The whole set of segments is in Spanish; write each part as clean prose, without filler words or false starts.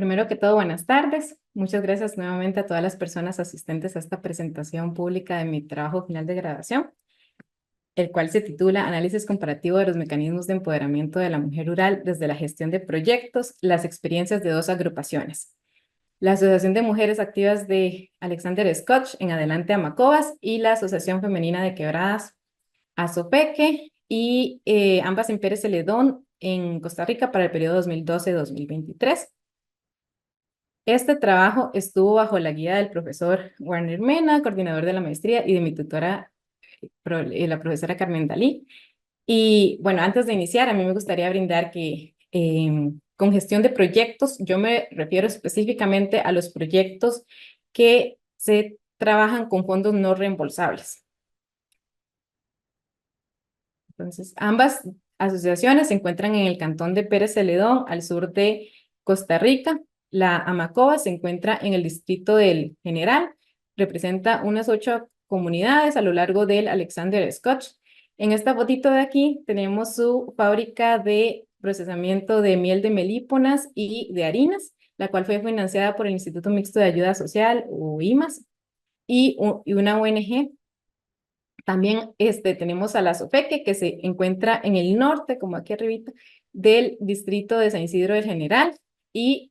Primero que todo, buenas tardes. Muchas gracias nuevamente a todas las personas asistentes a esta presentación pública de mi trabajo final de graduación, el cual se titula Análisis comparativo de los mecanismos de empoderamiento de la mujer rural desde la gestión de proyectos, las experiencias de dos agrupaciones. La Asociación de Mujeres Activas de Alexander Scotch en Adelante Amacobas y la Asociación Femenina de Quebradas Azopeque y ambas en Pérez Celedón en Costa Rica para el periodo 2012-2023. Este trabajo estuvo bajo la guía del profesor Warner Mena, coordinador de la maestría, y de mi tutora, la profesora Carmen Dalí. Y bueno, antes de iniciar, a mí me gustaría brindar que con gestión de proyectos, yo me refiero específicamente a los proyectos que se trabajan con fondos no reembolsables. Entonces, ambas asociaciones se encuentran en el cantón de Pérez Celedón, al sur de Costa Rica. La Amacoa se encuentra en el distrito del General, representa unas 8 comunidades a lo largo del Alexander Scotch. En esta fotito de aquí tenemos su fábrica de procesamiento de miel de melíponas y de harinas, la cual fue financiada por el Instituto Mixto de Ayuda Social, o IMAS, y una ONG. También tenemos a la Sofeque, que se encuentra en el norte, como aquí arribita, del distrito de San Isidro del General. Y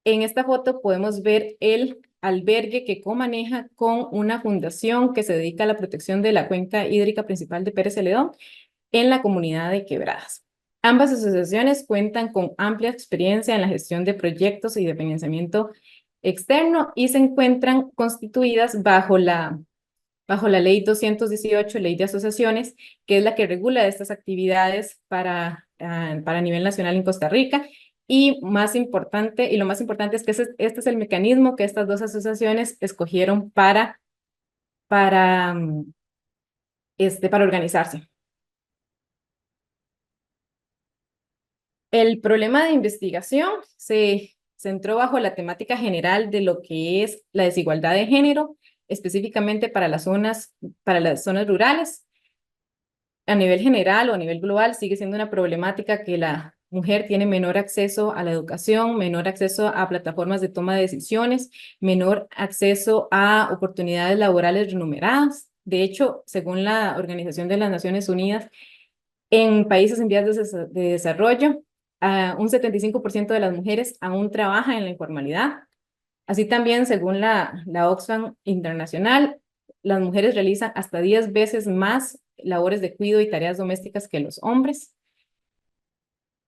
en esta foto podemos ver el albergue que comaneja con una fundación que se dedica a la protección de la cuenca hídrica principal de Pérez Celedón en la comunidad de Quebradas. Ambas asociaciones cuentan con amplia experiencia en la gestión de proyectos y de financiamiento externo y se encuentran constituidas bajo la ley 218, ley de asociaciones, que es la que regula estas actividades para nivel nacional en Costa Rica. Y más importante, y lo más importante es que este es el mecanismo que estas dos asociaciones escogieron para, para organizarse. El problema de investigación se centró bajo la temática general de lo que es la desigualdad de género, específicamente para las zonas rurales. A nivel general o a nivel global sigue siendo una problemática que la mujer tiene menor acceso a la educación, menor acceso a plataformas de toma de decisiones, menor acceso a oportunidades laborales remuneradas. De hecho, según la Organización de las Naciones Unidas, en países en vías de desarrollo, un 75% de las mujeres aún trabajan en la informalidad. Así también, según la Oxfam Internacional, las mujeres realizan hasta 10 veces más labores de cuidado y tareas domésticas que los hombres.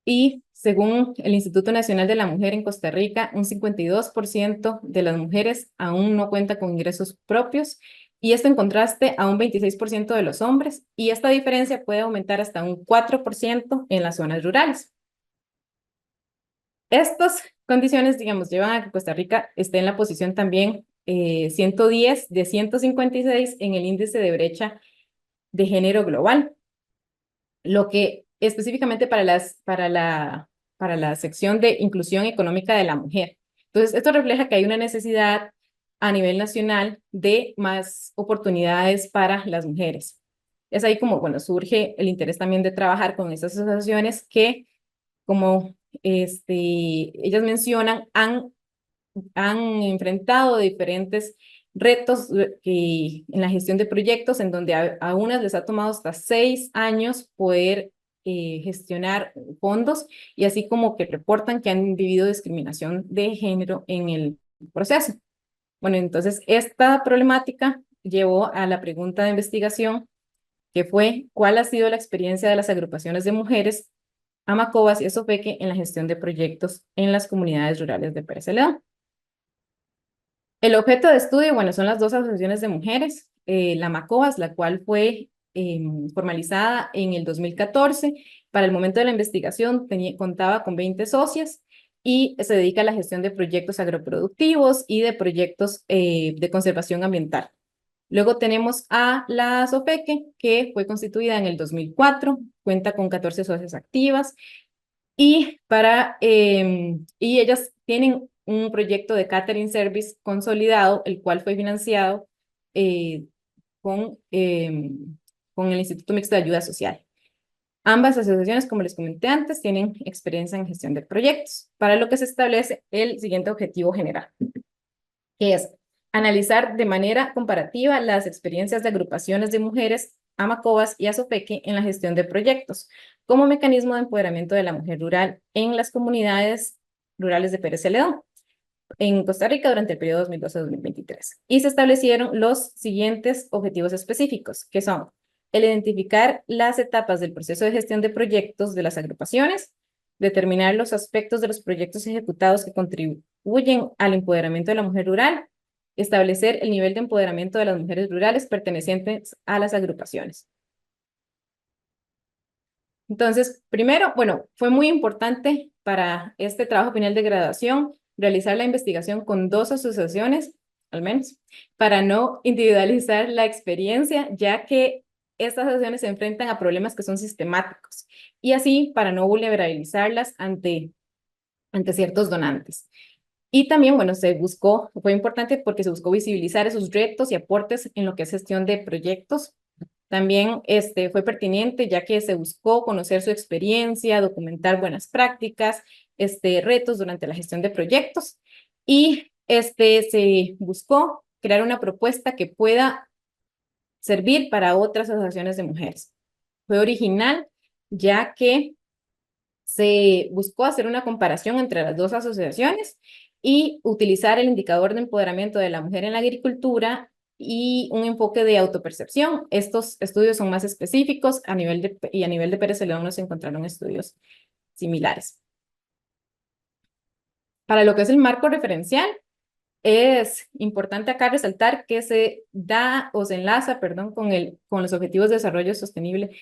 Y según el Instituto Nacional de la Mujer en Costa Rica, un 52% de las mujeres aún no cuenta con ingresos propios, y esto en contraste a un 26% de los hombres, y esta diferencia puede aumentar hasta un 4% en las zonas rurales. Estas condiciones, digamos, llevan a que Costa Rica esté en la posición también 110 de 156 en el índice de brecha de género global, lo que específicamente para la sección de inclusión económica de la mujer. Entonces, esto refleja que hay una necesidad a nivel nacional de más oportunidades para las mujeres. Es ahí como, bueno, surge el interés también de trabajar con estas asociaciones que, como ellas mencionan, han enfrentado diferentes retos en la gestión de proyectos, en donde a unas les ha tomado hasta 6 años poder gestionar fondos, y así como que reportan que han vivido discriminación de género en el proceso. Bueno, entonces esta problemática llevó a la pregunta de investigación, que fue: ¿cuál ha sido la experiencia de las agrupaciones de mujeres Amacobas y Azopeque en la gestión de proyectos en las comunidades rurales de Pérez Celedón? El objeto de estudio, bueno, son las dos asociaciones de mujeres, la MACOAS, la cual fue formalizada en el 2014. Para el momento de la investigación contaba con 20 socias y se dedica a la gestión de proyectos agroproductivos y de proyectos de conservación ambiental. Luego tenemos a la SOPEQUE, que fue constituida en el 2004, cuenta con 14 socias activas, y ellas tienen un proyecto de catering service consolidado, el cual fue financiado eh, con, eh, con el Instituto Mixto de Ayuda Social. Ambas asociaciones, como les comenté antes, tienen experiencia en gestión de proyectos, para lo que se establece el siguiente objetivo general, que es analizar de manera comparativa las experiencias de agrupaciones de mujeres, Amacobas y Asopeque en la gestión de proyectos, como mecanismo de empoderamiento de la mujer rural en las comunidades rurales de Pérez Celedón, en Costa Rica durante el periodo 2012-2023. Y se establecieron los siguientes objetivos específicos, que son el identificar las etapas del proceso de gestión de proyectos de las agrupaciones, determinar los aspectos de los proyectos ejecutados que contribuyen al empoderamiento de la mujer rural, establecer el nivel de empoderamiento de las mujeres rurales pertenecientes a las agrupaciones. Entonces, primero, bueno, fue muy importante para este trabajo final de graduación realizar la investigación con 2 asociaciones, al menos, para no individualizar la experiencia, ya que estas asociaciones se enfrentan a problemas que son sistemáticos, y así para no vulnerabilizarlas ante ciertos donantes. Y también, bueno, fue importante porque se buscó visibilizar esos retos y aportes en lo que es gestión de proyectos. También fue pertinente ya que se buscó conocer su experiencia, documentar buenas prácticas, retos durante la gestión de proyectos, y se buscó crear una propuesta que pueda servir para otras asociaciones de mujeres. Fue original ya que se buscó hacer una comparación entre las 2 asociaciones y utilizar el indicador de empoderamiento de la mujer en la agricultura y un enfoque de autopercepción. Estos estudios son más específicos y a nivel de Pérez Celedón no se encontraron estudios similares. Para lo que es el marco referencial, es importante acá resaltar que se da o se enlaza, perdón, con los Objetivos de Desarrollo Sostenible,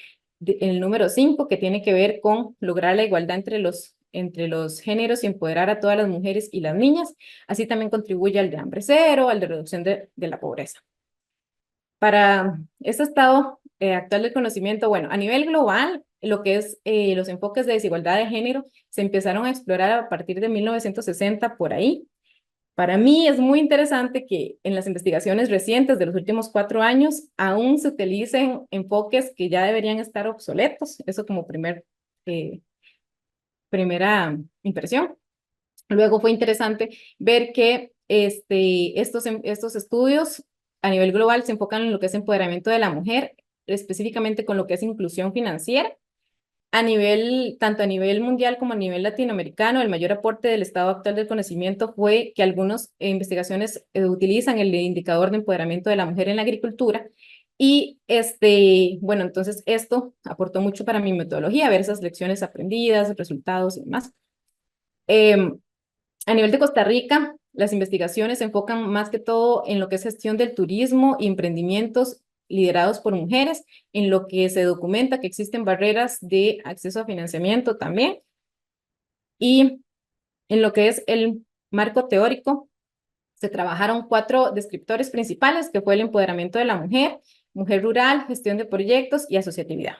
el número 5, que tiene que ver con lograr la igualdad entre los géneros y empoderar a todas las mujeres y las niñas. Así también contribuye al de hambre cero, al de reducción de la pobreza. Para este estado actual del conocimiento, bueno, a nivel global, lo que es los enfoques de desigualdad de género se empezaron a explorar a partir de 1960 por ahí. Para mí es muy interesante que en las investigaciones recientes de los últimos 4 años aún se utilicen enfoques que ya deberían estar obsoletos. Eso como primera impresión. Luego fue interesante ver que estos estudios a nivel global se enfocan en lo que es empoderamiento de la mujer, específicamente con lo que es inclusión financiera. Tanto a nivel mundial como a nivel latinoamericano, el mayor aporte del estado actual del conocimiento fue que algunas investigaciones utilizan el indicador de empoderamiento de la mujer en la agricultura, y bueno, entonces esto aportó mucho para mi metodología, ver esas lecciones aprendidas, resultados y demás. A nivel de Costa Rica, las investigaciones se enfocan más que todo en lo que es gestión del turismo y emprendimientos liderados por mujeres, en lo que se documenta que existen barreras de acceso a financiamiento también, y en lo que es el marco teórico, se trabajaron 4 descriptores principales, que fue el empoderamiento de la mujer, mujer rural, gestión de proyectos y asociatividad.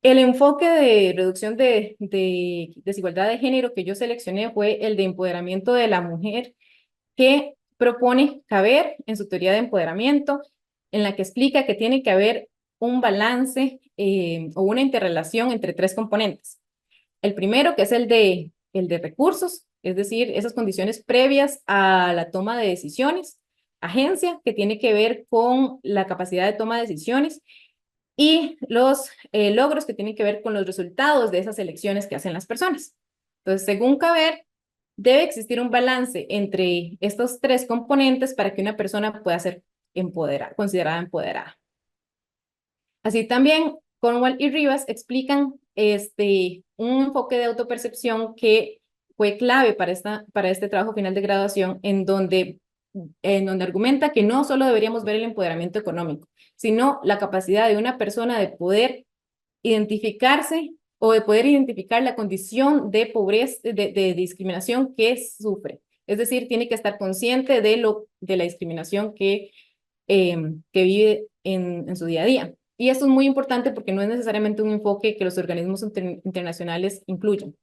El enfoque de reducción de desigualdad de género que yo seleccioné fue el de empoderamiento de la mujer, que propone caber en su teoría de empoderamiento, en la que explica que tiene que haber un balance o una interrelación entre 3 componentes. El primero, que es el de recursos, es decir, esas condiciones previas a la toma de decisiones. Agencia, que tiene que ver con la capacidad de toma de decisiones, y los logros, que tienen que ver con los resultados de esas elecciones que hacen las personas. Entonces, según Caber, debe existir un balance entre estos 3 componentes para que una persona pueda ser considerada empoderada. Así también, Cornwall y Rivas explican un enfoque de autopercepción que fue clave para este trabajo final de graduación, en donde argumenta que no solo deberíamos ver el empoderamiento económico, sino la capacidad de una persona de poder identificarse o de poder identificar la condición de pobreza, de discriminación que sufre. Es decir, tiene que estar consciente de la discriminación que vive en su día a día. Y esto es muy importante porque no es necesariamente un enfoque que los organismos internacionales incluyan.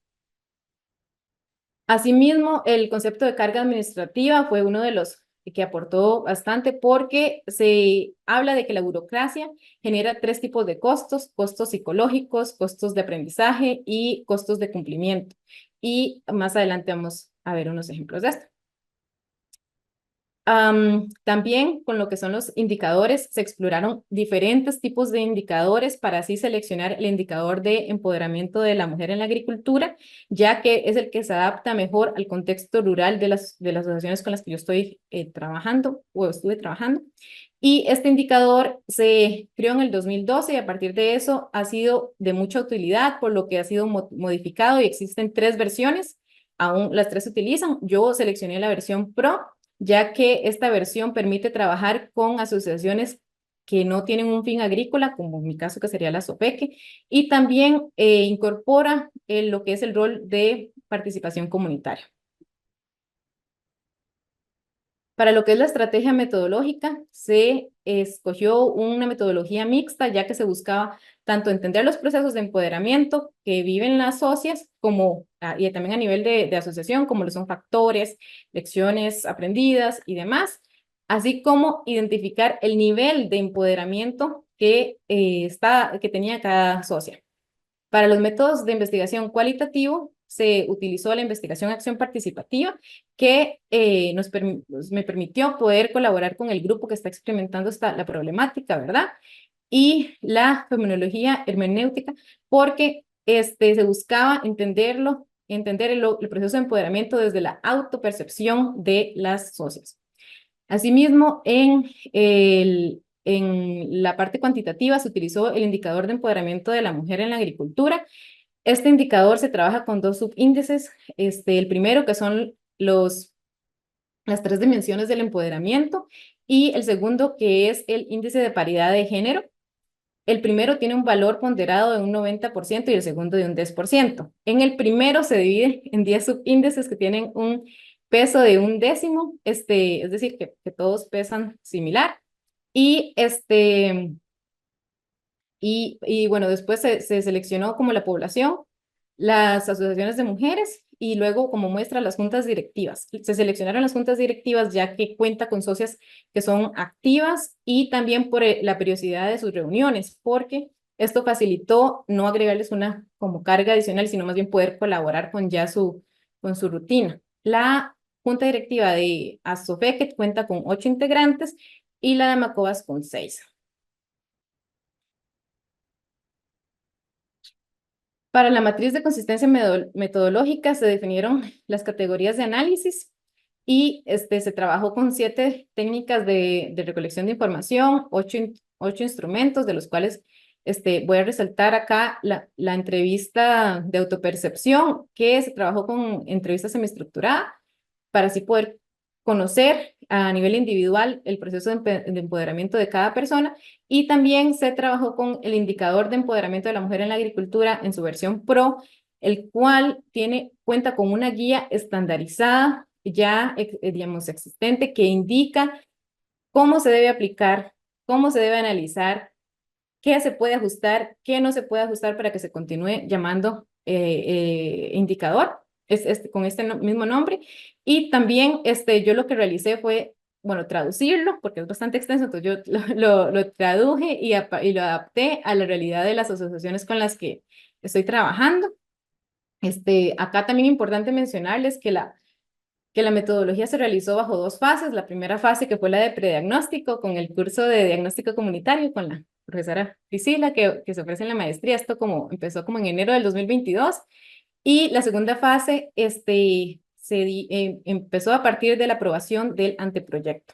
Asimismo, el concepto de carga administrativa fue uno de los que aportó bastante porque se habla de que la burocracia genera tres tipos de costos: costos psicológicos, costos de aprendizaje y costos de cumplimiento. Y más adelante vamos a ver unos ejemplos de esto. También con lo que son los indicadores, se exploraron diferentes tipos de indicadores para así seleccionar el indicador de empoderamiento de la mujer en la agricultura, ya que es el que se adapta mejor al contexto rural de las asociaciones con las que yo estoy trabajando o estuve trabajando. Y este indicador se creó en el 2012 y a partir de eso ha sido de mucha utilidad, por lo que ha sido modificado y existen tres versiones. Aún las tres se utilizan. Yo seleccioné la versión Pro, ya que esta versión permite trabajar con asociaciones que no tienen un fin agrícola, como en mi caso que sería la SOPECE, y también incorpora lo que es el rol de participación comunitaria. Para lo que es la estrategia metodológica, se escogió una metodología mixta, ya que se buscaba tanto entender los procesos de empoderamiento que viven las socias, como, y también a nivel de asociación, como lo son factores, lecciones aprendidas y demás, así como identificar el nivel de empoderamiento que tenía cada socia. Para los métodos de investigación cualitativo, se utilizó la investigación acción participativa que me permitió poder colaborar con el grupo que está experimentando la problemática, ¿verdad? Y la fenomenología hermenéutica, porque se buscaba entender el proceso de empoderamiento desde la autopercepción de las socias. Asimismo, en la parte cuantitativa se utilizó el indicador de empoderamiento de la mujer en la agricultura. Este indicador se trabaja con dos subíndices. El primero, que son las tres dimensiones del empoderamiento, y el segundo, que es el índice de paridad de género. El primero tiene un valor ponderado de un 90% y el segundo de un 10%. En el primero se divide en 10 subíndices que tienen un peso de un décimo, es decir, que todos pesan similar. Y bueno, después se seleccionó como la población, las asociaciones de mujeres y luego como muestra las juntas directivas. Se seleccionaron las juntas directivas ya que cuenta con socias que son activas y también por la periodicidad de sus reuniones, porque esto facilitó no agregarles una como carga adicional, sino más bien poder colaborar con su rutina. La junta directiva de ASOFECET cuenta con 8 integrantes y la de Macovas con 6. Para la matriz de consistencia metodológica se definieron las categorías de análisis y se trabajó con 7 técnicas de recolección de información, 8 instrumentos, de los cuales voy a resaltar acá la entrevista de autopercepción, que se trabajó con entrevista semiestructurada, para así poder conocer a nivel individual el proceso de empoderamiento de cada persona, y también se trabajó con el indicador de empoderamiento de la mujer en la agricultura en su versión Pro, el cual cuenta con una guía estandarizada ya, digamos, existente, que indica cómo se debe aplicar, cómo se debe analizar, qué se puede ajustar, qué no se puede ajustar para que se continúe llamando indicador con este mismo nombre. Y también yo lo que realicé fue, bueno, traducirlo, porque es bastante extenso, entonces yo lo traduje y lo adapté a la realidad de las asociaciones con las que estoy trabajando. Acá también es importante mencionarles que la metodología se realizó bajo 2 fases. La primera fase, que fue la de prediagnóstico, con el curso de diagnóstico comunitario con la profesora Priscila, que se ofrece en la maestría. Esto empezó como en enero del 2022. Y la segunda fase empezó a partir de la aprobación del anteproyecto.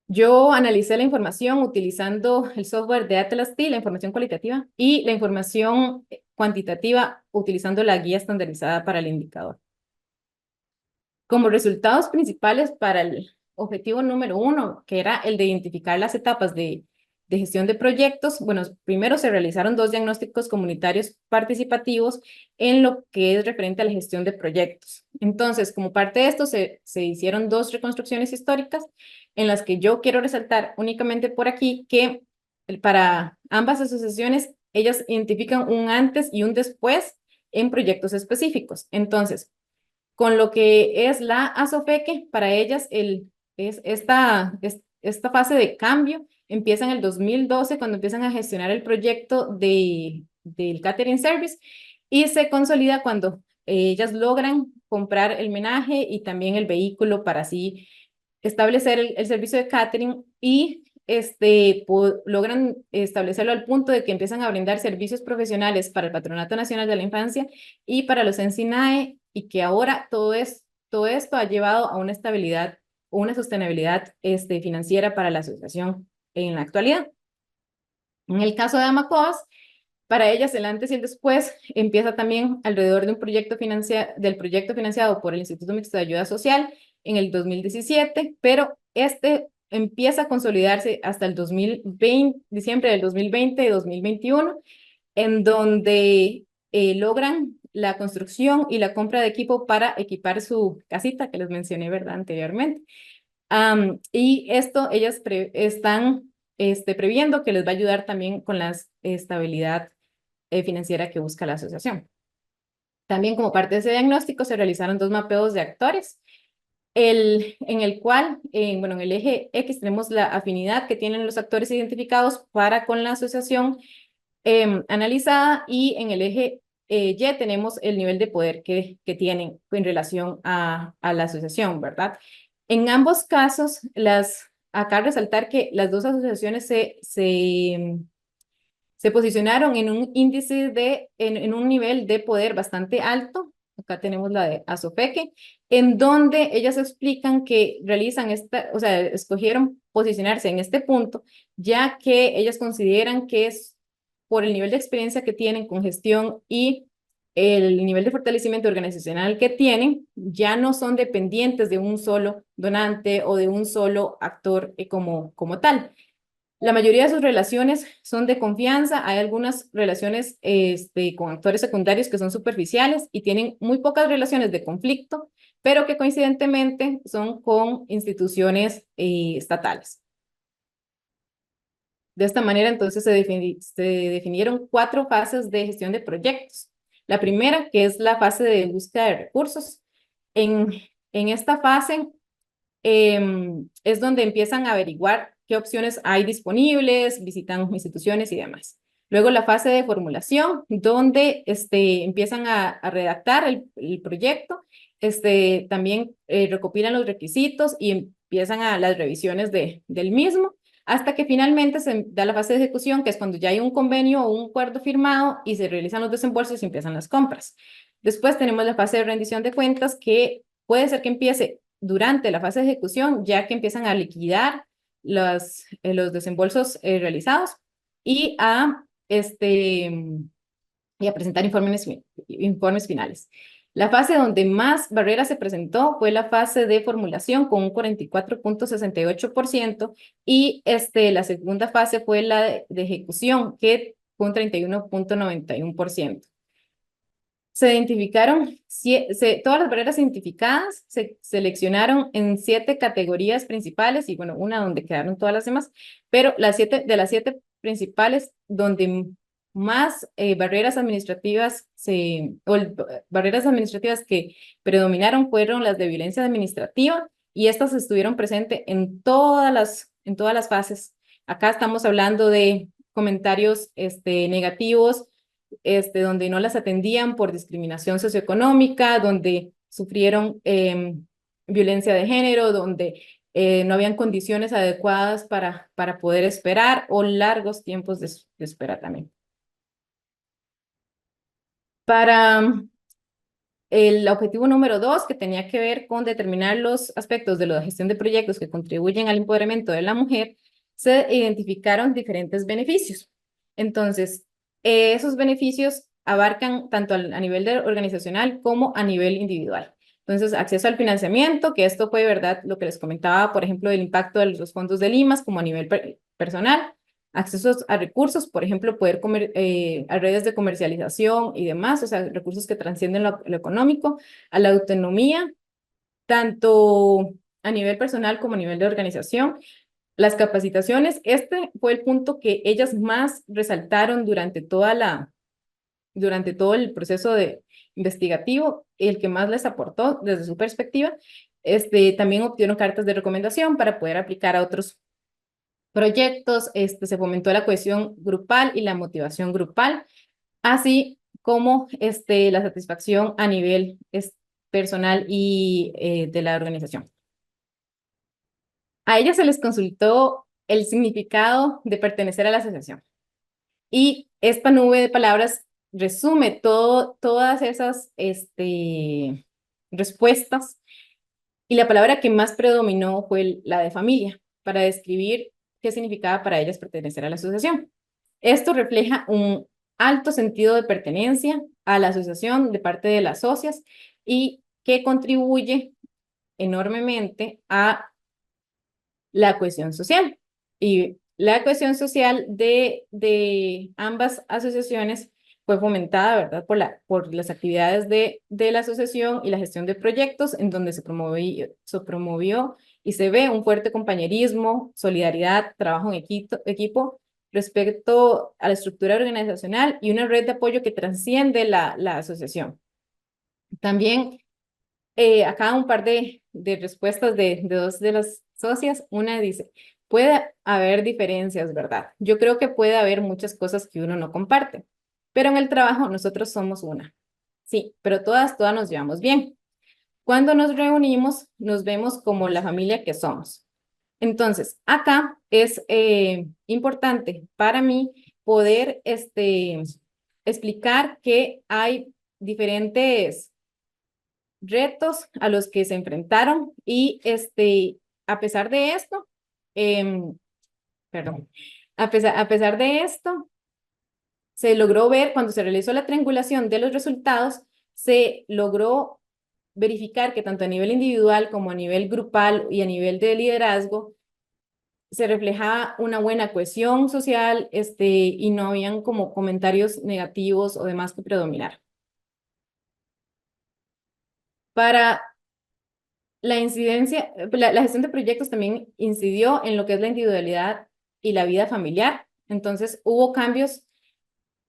Yo analicé la información utilizando el software de Atlas T, la información cualitativa, y la información cuantitativa utilizando la guía estandarizada para el indicador. Como resultados principales para el objetivo número 1, que era el de identificar las etapas de gestión de proyectos, bueno, primero se realizaron 2 diagnósticos comunitarios participativos en lo que es referente a la gestión de proyectos. Entonces, como parte de esto, se hicieron 2 reconstrucciones históricas en las que yo quiero resaltar únicamente por aquí que para ambas asociaciones, ellas identifican un antes y un después en proyectos específicos. Entonces, Con lo que es la ASOFECE, para ellas esta fase de cambio empieza en el 2012 cuando empiezan a gestionar el proyecto del catering service y se consolida cuando ellas logran comprar el menaje y también el vehículo para así establecer el servicio de catering y logran establecerlo al punto de que empiezan a brindar servicios profesionales para el Patronato Nacional de la Infancia y para los ENSINAE y que ahora todo esto ha llevado a una estabilidad, una sostenibilidad financiera para la asociación en la actualidad. En el caso de Amacoas, para ellas el antes y el después empieza también alrededor de un del proyecto financiado por el Instituto Mixto de Ayuda Social en el 2017, pero empieza a consolidarse hasta el 2020, diciembre del 2020 y 2021, en donde logran la construcción y la compra de equipo para equipar su casita que les mencioné, ¿verdad? Anteriormente. Y esto ellas están previendo que les va a ayudar también con la estabilidad financiera que busca la asociación. También como parte de ese diagnóstico se realizaron 2 mapeos de actores, en el cual, bueno, en el eje X tenemos la afinidad que tienen los actores identificados para con la asociación analizada y en el eje Y tenemos el nivel de poder que tienen en relación a la asociación, ¿verdad? En ambos casos, acá resaltar que las dos asociaciones se posicionaron en un índice en un nivel de poder bastante alto. Acá tenemos la de ASOFECE, en donde ellas explican que realizan o sea, escogieron posicionarse en este punto, ya que ellas consideran que es por el nivel de experiencia que tienen con gestión y el nivel de fortalecimiento organizacional que tienen, ya no son dependientes de un solo donante o de un solo actor como tal. La mayoría de sus relaciones son de confianza. Hay algunas relaciones con actores secundarios que son superficiales y tienen muy pocas relaciones de conflicto, pero que coincidentemente son con instituciones estatales. De esta manera, entonces, se definieron 4 fases de gestión de proyectos. La primera, que es la fase de búsqueda de recursos. En esta fase, es donde empiezan a averiguar qué opciones hay disponibles, visitan instituciones y demás. Luego la fase de formulación, donde empiezan a redactar el proyecto, también recopilan los requisitos y empiezan las revisiones del mismo, hasta que finalmente se da la fase de ejecución, que es cuando ya hay un convenio o un acuerdo firmado y se realizan los desembolsos y empiezan las compras. Después tenemos la fase de rendición de cuentas, que puede ser que empiece durante la fase de ejecución, ya que empiezan a liquidar los desembolsos realizados y y a presentar informes finales. La fase donde más barreras se presentó fue la fase de formulación con un 44.68% y la segunda fase fue la de ejecución, que fue un 31.91%. Se identificaron, todas las barreras identificadas se seleccionaron en 7 categorías principales y bueno, una donde quedaron todas las demás, pero de las 7 principales donde más barreras administrativas barreras administrativas que predominaron fueron las de violencia administrativa y estas estuvieron presentes en todas las fases. Acá estamos hablando de comentarios negativos, donde no las atendían por discriminación socioeconómica, donde sufrieron violencia de género, donde no habían condiciones adecuadas para poder esperar o largos tiempos de espera también. Para el objetivo número 2, que tenía que ver con determinar los aspectos de la gestión de proyectos que contribuyen al empoderamiento de la mujer, se identificaron diferentes beneficios. Entonces, esos beneficios abarcan tanto a nivel organizacional como a nivel individual. Entonces, acceso al financiamiento, que esto fue, ¿verdad?, lo que les comentaba, por ejemplo, el impacto de los fondos de Limas como a nivel personal, accesos a recursos, por ejemplo, a redes de comercialización y demás, o sea, recursos que trascienden lo económico, a la autonomía, tanto a nivel personal como a nivel de organización. Las capacitaciones, este fue el punto que ellas más resaltaron durante todo el proceso investigativo, el que más les aportó desde su perspectiva. También obtuvieron cartas de recomendación para poder aplicar a otros proyectos. Se fomentó la cohesión grupal y la motivación grupal, así como la satisfacción a nivel personal y de la organización. A ellas se les consultó el significado de pertenecer a la asociación. Y esta nube de palabras resume todas esas respuestas. Y la palabra que más predominó fue la de familia, para describir qué significaba para ellas pertenecer a la asociación. Esto refleja un alto sentido de pertenencia a la asociación de parte de las socias y que contribuye enormemente a la cohesión social. Y la cohesión social de ambas asociaciones fue fomentada, ¿verdad?, por las actividades de la asociación y la gestión de proyectos, en donde se promovió y se ve un fuerte compañerismo, solidaridad, trabajo en equipo respecto a la estructura organizacional y una red de apoyo que trasciende la asociación. También acá un par de respuestas de dos de las socias. Una dice, puede haber diferencias, ¿verdad? Yo creo que puede haber muchas cosas que uno no comparte, pero en el trabajo nosotros somos una. Sí, pero todas nos llevamos bien. Cuando nos reunimos, nos vemos como la familia que somos. Entonces, acá es importante para mí poder explicar que hay diferentes retos a los que se enfrentaron y a pesar de esto, perdón, a pesar de esto, se logró ver cuando se realizó la triangulación de los resultados, se logró verificar que tanto a nivel individual como a nivel grupal y a nivel de liderazgo se reflejaba una buena cohesión social y no habían como comentarios negativos o demás que predominaran. Para la incidencia, la gestión de proyectos también incidió en lo que es la individualidad y la vida familiar. Entonces, hubo cambios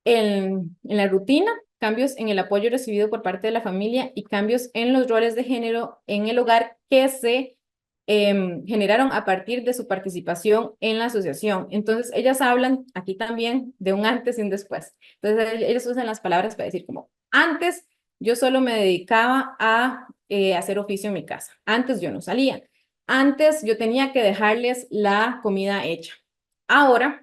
en la rutina, cambios en el apoyo recibido por parte de la familia y cambios en los roles de género en el hogar que se generaron a partir de su participación en la asociación. Entonces, ellas hablan aquí también de un antes y un después. Entonces, ellas usan las palabras para decir como, antes yo solo me dedicaba a hacer oficio en mi casa. Antes yo no salía. Antes yo tenía que dejarles la comida hecha. Ahora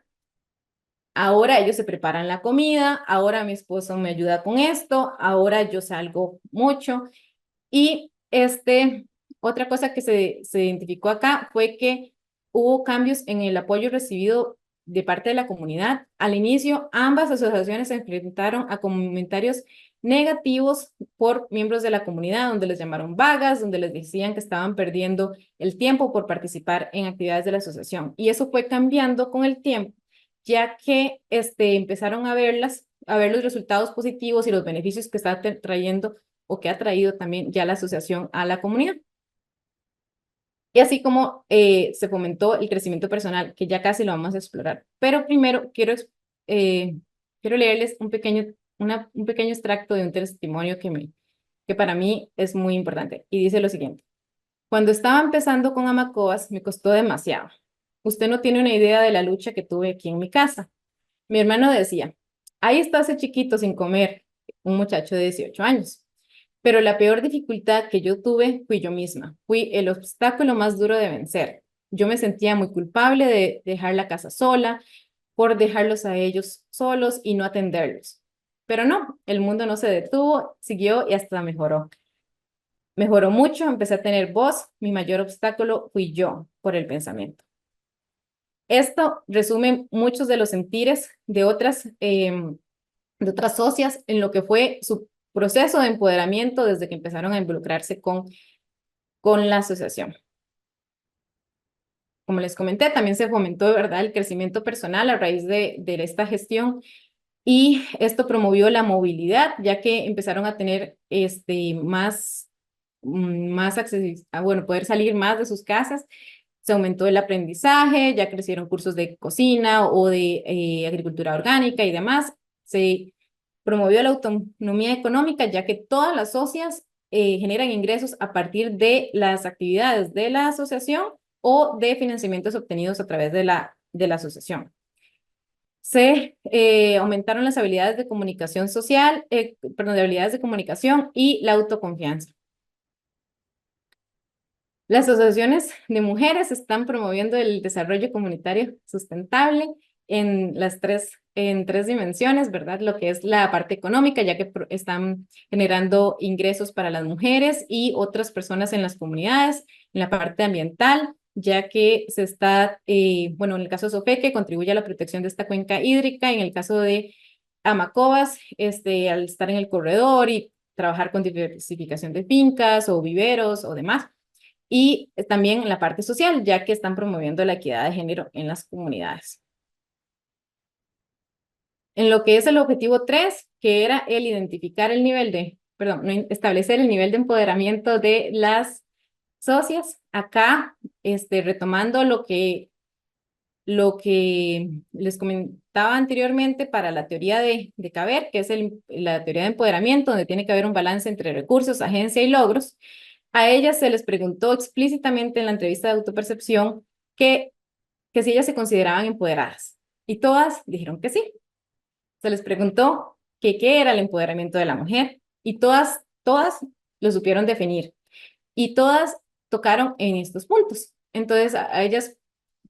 ellos se preparan la comida, ahora mi esposo me ayuda con esto, ahora yo salgo mucho. Y otra cosa que se identificó acá fue que hubo cambios en el apoyo recibido de parte de la comunidad. Al inicio, ambas asociaciones se enfrentaron a comentarios negativos por miembros de la comunidad, donde les llamaron vagas, donde les decían que estaban perdiendo el tiempo por participar en actividades de la asociación. Y eso fue cambiando con el tiempo, ya que empezaron a ver los resultados positivos y los beneficios que está trayendo o que ha traído también ya la asociación a la comunidad. Y así como se fomentó el crecimiento personal, que ya casi lo vamos a explorar. Pero primero quiero leerles un pequeño extracto de un testimonio que para mí es muy importante. Y dice lo siguiente. Cuando estaba empezando con Amacoas, me costó demasiado. Usted no tiene una idea de la lucha que tuve aquí en mi casa. Mi hermano decía, ahí está ese chiquito sin comer, un muchacho de 18 años. Pero la peor dificultad que yo tuve fui yo misma. Fui el obstáculo más duro de vencer. Yo me sentía muy culpable de dejar la casa sola, por dejarlos a ellos solos y no atenderlos. Pero no, el mundo no se detuvo, siguió y hasta mejoró. Mejoró mucho, empecé a tener voz. Mi mayor obstáculo fui yo por el pensamiento. Esto resume muchos de los sentires de otras socias en lo que fue su proceso de empoderamiento desde que empezaron a involucrarse con la asociación. Como les comenté, también se fomentó, ¿verdad?, el crecimiento personal a raíz de esta gestión y esto promovió la movilidad, ya que empezaron a tener más acceso, bueno, poder salir más de sus casas. Se aumentó el aprendizaje, ya crecieron cursos de cocina o de agricultura orgánica y demás. Se Promovió la autonomía económica, ya que todas las socias generan ingresos a partir de las actividades de la asociación o de financiamientos obtenidos a través de la asociación. Se aumentaron las habilidades de comunicación social, perdón, de habilidades de comunicación y la autoconfianza. Las asociaciones de mujeres están promoviendo el desarrollo comunitario sustentable en tres dimensiones, ¿verdad? Lo que es la parte económica, ya que están generando ingresos para las mujeres y otras personas en las comunidades, en la parte ambiental, ya que se está, bueno, en el caso de Sofeque, contribuye a la protección de esta cuenca hídrica, en el caso de Amacobas, al estar en el corredor y trabajar con diversificación de fincas o viveros o demás y también en la parte social, ya que están promoviendo la equidad de género en las comunidades. En lo que es el objetivo 3, que era el identificar el nivel de, perdón, establecer el nivel de empoderamiento de las socias, acá, retomando lo que les comentaba anteriormente para la teoría de Caber, que es la teoría de empoderamiento, donde tiene que haber un balance entre recursos, agencia y logros. A ellas se les preguntó explícitamente en la entrevista de autopercepción que si ellas se consideraban empoderadas. Y todas dijeron que sí. Se les preguntó que qué era el empoderamiento de la mujer y todas lo supieron definir. Y todas tocaron en estos puntos. Entonces, a ellas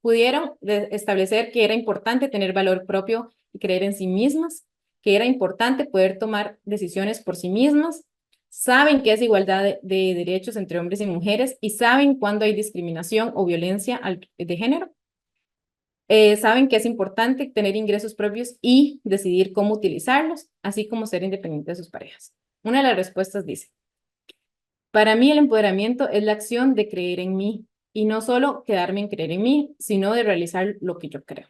pudieron establecer que era importante tener valor propio y creer en sí mismas, que era importante poder tomar decisiones por sí mismas, saben que es igualdad de derechos entre hombres y mujeres y saben cuándo hay discriminación o violencia de género. Saben que es importante tener ingresos propios y decidir cómo utilizarlos, así como ser independiente de sus parejas. Una de las respuestas dice, para mí el empoderamiento es la acción de creer en mí y no solo quedarme en creer en mí, sino de realizar lo que yo creo.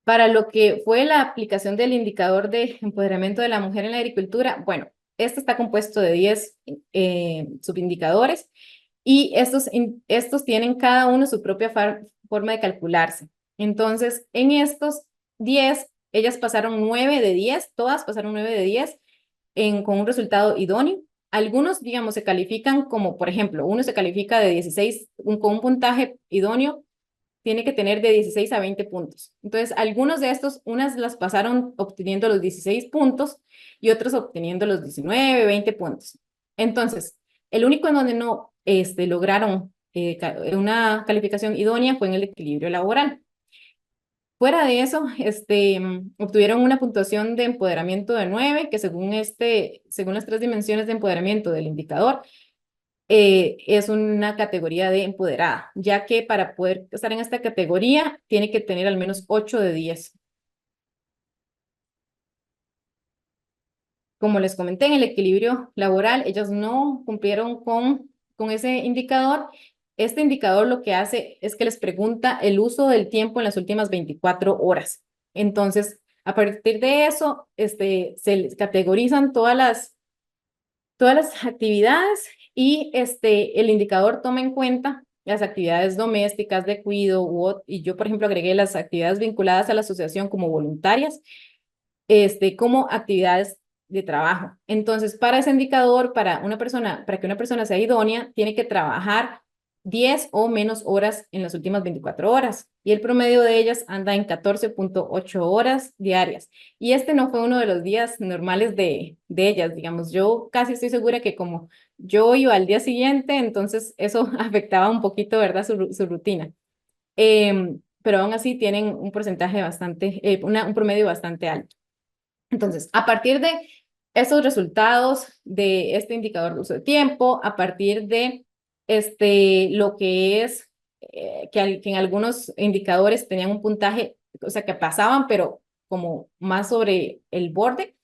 Para lo que fue la aplicación del indicador de empoderamiento de la mujer en la agricultura, bueno, este está compuesto de 10 subindicadores y estos tienen cada uno su propia forma de calcularse. Entonces, en estos 10, ellas pasaron 9 de 10, todas pasaron 9 de 10 con un resultado idóneo. Algunos, digamos, se califican como, por ejemplo, uno se califica de 16 con un puntaje idóneo, tiene que tener de 16 a 20 puntos. Entonces, algunos de estos, unas las pasaron obteniendo los 16 puntos y otros obteniendo los 19, 20 puntos. Entonces, el único en donde no lograron una calificación idónea fue en el equilibrio laboral. Fuera de eso, obtuvieron una puntuación de empoderamiento de 9, que según las tres dimensiones de empoderamiento del indicador, es una categoría de empoderada, ya que para poder estar en esta categoría tiene que tener al menos 8 de 10. Como les comenté, en el equilibrio laboral, ellas no cumplieron con ese indicador. Este indicador lo que hace es que les pregunta el uso del tiempo en las últimas 24 horas. Entonces, a partir de eso, se les categorizan todas las actividades y el indicador toma en cuenta las actividades domésticas de cuidado y yo, por ejemplo, agregué las actividades vinculadas a la asociación como voluntarias, como actividades de trabajo. Entonces, para ese indicador, para que una persona sea idónea, tiene que trabajar 10 o menos horas en las últimas 24 horas. Y el promedio de ellas anda en 14.8 horas diarias. Y este no fue uno de los días normales de ellas, digamos. Yo casi estoy segura que como yo iba al día siguiente, entonces eso afectaba un poquito, ¿verdad? Su rutina. Pero aún así tienen un porcentaje bastante, un promedio bastante alto. Entonces, a partir de esos resultados de este indicador de uso de tiempo, a partir de lo que es que en algunos indicadores tenían un puntaje, o sea, que pasaban, pero como más sobre el borde,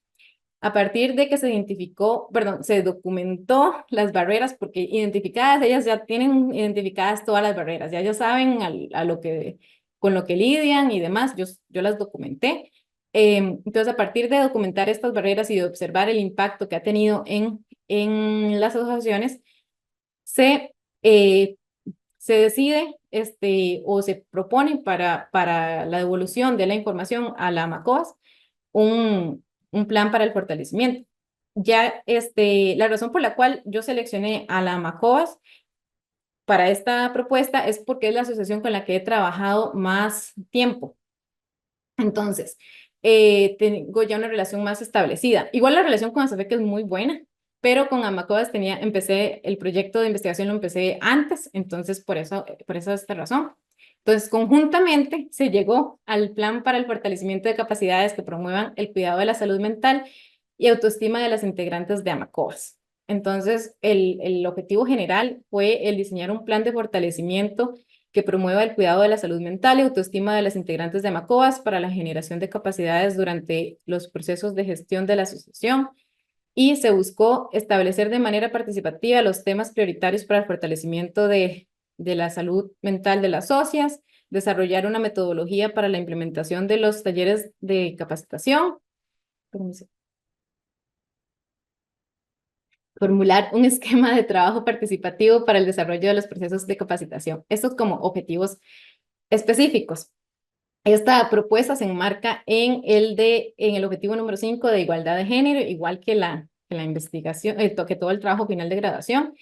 a partir de que se identificó, perdón, se documentó las barreras, porque identificadas, ellas ya tienen identificadas todas las barreras, ya saben con lo que lidian y demás, yo las documenté. Entonces, a partir de documentar estas barreras y de observar el impacto que ha tenido en las asociaciones, se, eh, se decide o se propone para la devolución de la información a la AMACOAS un plan para el fortalecimiento. Ya la razón por la cual yo seleccioné a la AMACOAS para esta propuesta es porque es la asociación con la que he trabajado más tiempo. Entonces, tengo ya una relación más establecida. Igual la relación con ASAFEC es muy buena, pero con Amacoas empecé el proyecto de investigación, lo empecé antes, entonces por eso es esta razón. Entonces, conjuntamente se llegó al plan para el fortalecimiento de capacidades que promuevan el cuidado de la salud mental y autoestima de las integrantes de Amacoas. Entonces, el objetivo general fue el diseñar un plan de fortalecimiento que promueva el cuidado de la salud mental y autoestima de las integrantes de Amacoas para la generación de capacidades durante los procesos de gestión de la asociación, y se buscó establecer de manera participativa los temas prioritarios para el fortalecimiento de la salud mental de las socias, desarrollar una metodología para la implementación de los talleres de capacitación, formular un esquema de trabajo participativo para el desarrollo de los procesos de capacitación. Estos como objetivos específicos. Esta propuesta se enmarca en el objetivo número 5 de igualdad de género, igual que la investigación, que todo el trabajo final de graduación.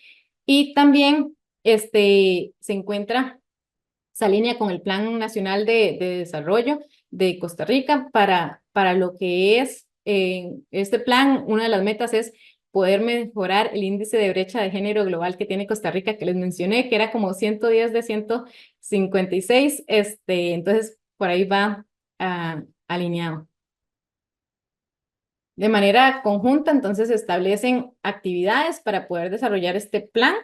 Y también se encuentra, se alinea con el Plan Nacional de Desarrollo de Costa Rica para lo que es este plan. Una de las metas es poder mejorar el índice de brecha de género global que tiene Costa Rica, que les mencioné, que era como 110 de 156. Entonces, por ahí va alineado. De manera conjunta, entonces, se establecen actividades para poder desarrollar este plan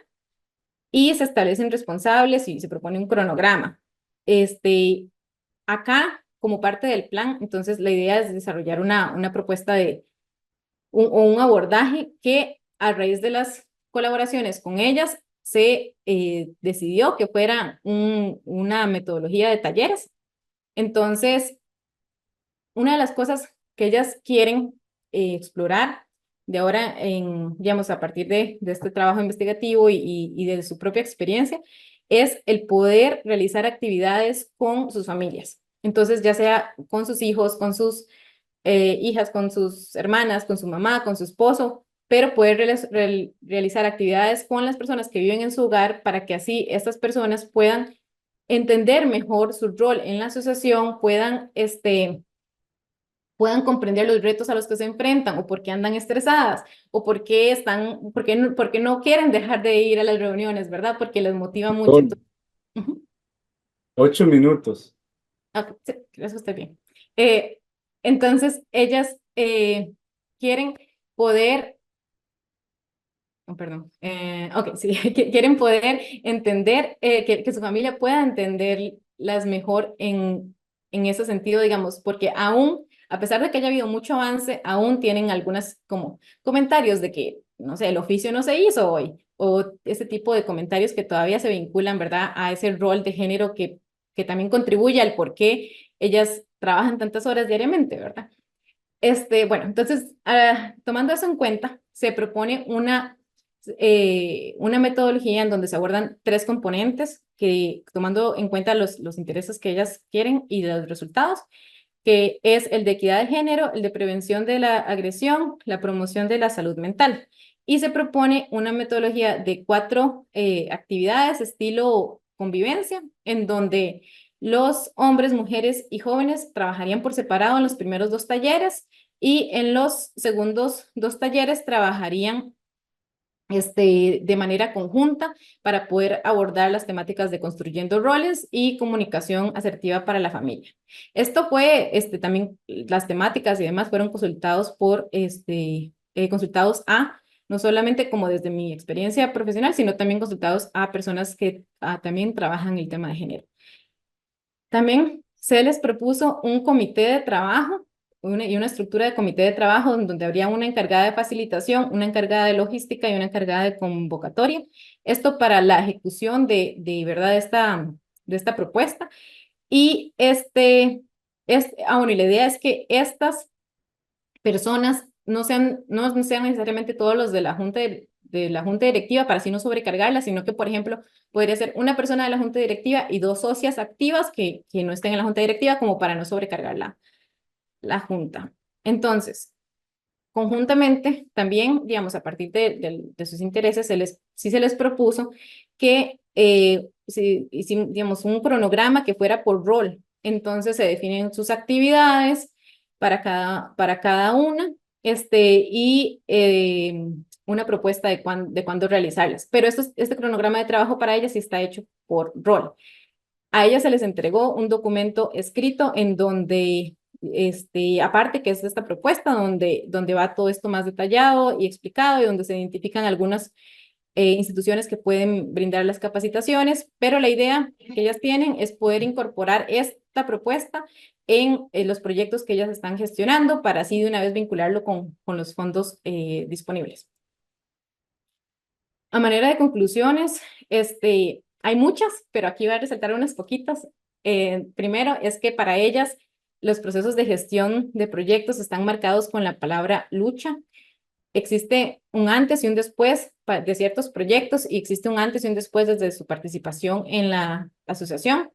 y se establecen responsables y se propone un cronograma. Acá, como parte del plan, entonces la idea es desarrollar una propuesta o un abordaje que a raíz de las colaboraciones con ellas se decidió que fuera una metodología de talleres. Entonces, una de las cosas que ellas quieren explorar de ahora, digamos, a partir de este trabajo investigativo y de su propia experiencia, es el poder realizar actividades con sus familias. Entonces, ya sea con sus hijos, con sus hijas, con sus hermanas, con su mamá, con su esposo, pero poder realizar actividades con las personas que viven en su hogar para que así estas personas puedan entender mejor su rol en la asociación, puedan comprender los retos a los que se enfrentan, o por qué andan estresadas, o por qué no quieren dejar de ir a las reuniones, ¿verdad? Porque les motiva mucho. Son Entonces, uh-huh. 8 minutos. Okay, sí, eso está bien. Eh, entonces, ellas quieren poder, oh, perdón, ok, sí, quieren poder entender, que su familia pueda entenderlas mejor en ese sentido, digamos, porque aún, a pesar de que haya habido mucho avance, aún tienen algunos como comentarios de que, no sé, el oficio no se hizo hoy, o ese tipo de comentarios que todavía se vinculan, ¿verdad?, a ese rol de género que también contribuye al por qué ellas trabajan tantas horas diariamente, ¿verdad? Bueno, entonces, tomando eso en cuenta, se propone una metodología en donde se abordan tres componentes que, tomando en cuenta los intereses que ellas quieren y los resultados, que es el de equidad de género, el de prevención de la agresión, la promoción de la salud mental. Y se propone una metodología de 4 actividades estilo convivencia, en donde los hombres, mujeres y jóvenes trabajarían por separado en los primeros 2 talleres, y en los segundos 2 talleres trabajarían de manera conjunta para poder abordar las temáticas de construyendo roles y comunicación asertiva para la familia. Esto fue, también las temáticas y demás fueron consultados consultados no solamente como desde mi experiencia profesional, sino también consultados a personas que también trabajan el tema de género. También se les propuso un comité de trabajo y una estructura de comité de trabajo donde habría una encargada de facilitación, una encargada de logística y una encargada de convocatoria. Esto para la ejecución ¿verdad? De esta propuesta. Y bueno, y la idea es que estas personas no sean necesariamente todos los de la junta de la junta directiva para así no sobrecargarla, sino que, por ejemplo, podría ser una persona de la junta directiva y dos socias activas que no estén en la junta directiva como para no sobrecargar la junta. Entonces, conjuntamente, también, digamos, a partir de sus intereses, sí se les propuso que digamos, un cronograma que fuera por rol. Entonces se definen sus actividades para cada una y una propuesta de cuándo realizarlas. Pero este cronograma de trabajo para ellas sí está hecho por rol. A ellas se les entregó un documento escrito en donde, aparte que es esta propuesta, donde va todo esto más detallado y explicado y donde se identifican algunas instituciones que pueden brindar las capacitaciones, pero la idea que ellas tienen es poder incorporar esta propuesta en los proyectos que ellas están gestionando para así de una vez vincularlo con los fondos disponibles. A manera de conclusiones, hay muchas, pero aquí voy a resaltar unas poquitas. Primero es que para ellas los procesos de gestión de proyectos están marcados con la palabra lucha. Existe un antes y un después de ciertos proyectos y existe un antes y un después desde su participación en la asociación.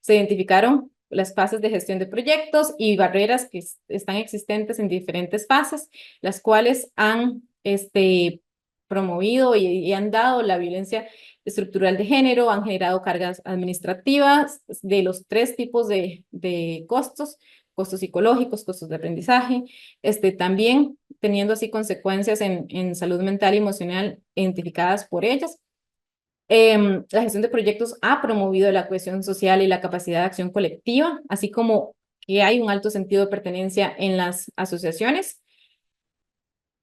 Se identificaron las fases de gestión de proyectos y barreras que están existentes en diferentes fases, las cuales han promovido y han dado la violencia estructural de género, han generado cargas administrativas de los tres tipos de costos psicológicos, costos de aprendizaje, también teniendo así consecuencias en salud mental y emocional identificadas por ellas. La gestión de proyectos ha promovido la cohesión social y la capacidad de acción colectiva, así como que hay un alto sentido de pertenencia en las asociaciones.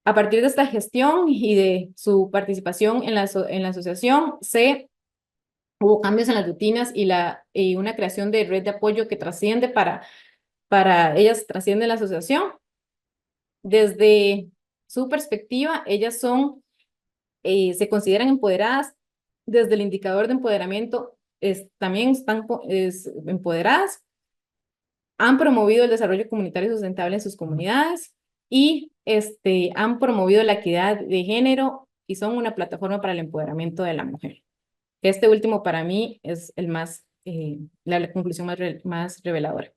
A partir de esta gestión y de su participación en la asociación, hubo cambios en las rutinas y una creación de red de apoyo que trasciende para ellas, trasciende la asociación. Desde su perspectiva, ellas se consideran empoderadas. Desde el indicador de empoderamiento, también están empoderadas. Han promovido el desarrollo comunitario sustentable en sus comunidades y han promovido la equidad de género y son una plataforma para el empoderamiento de la mujer. Este último para mí es la conclusión más reveladora.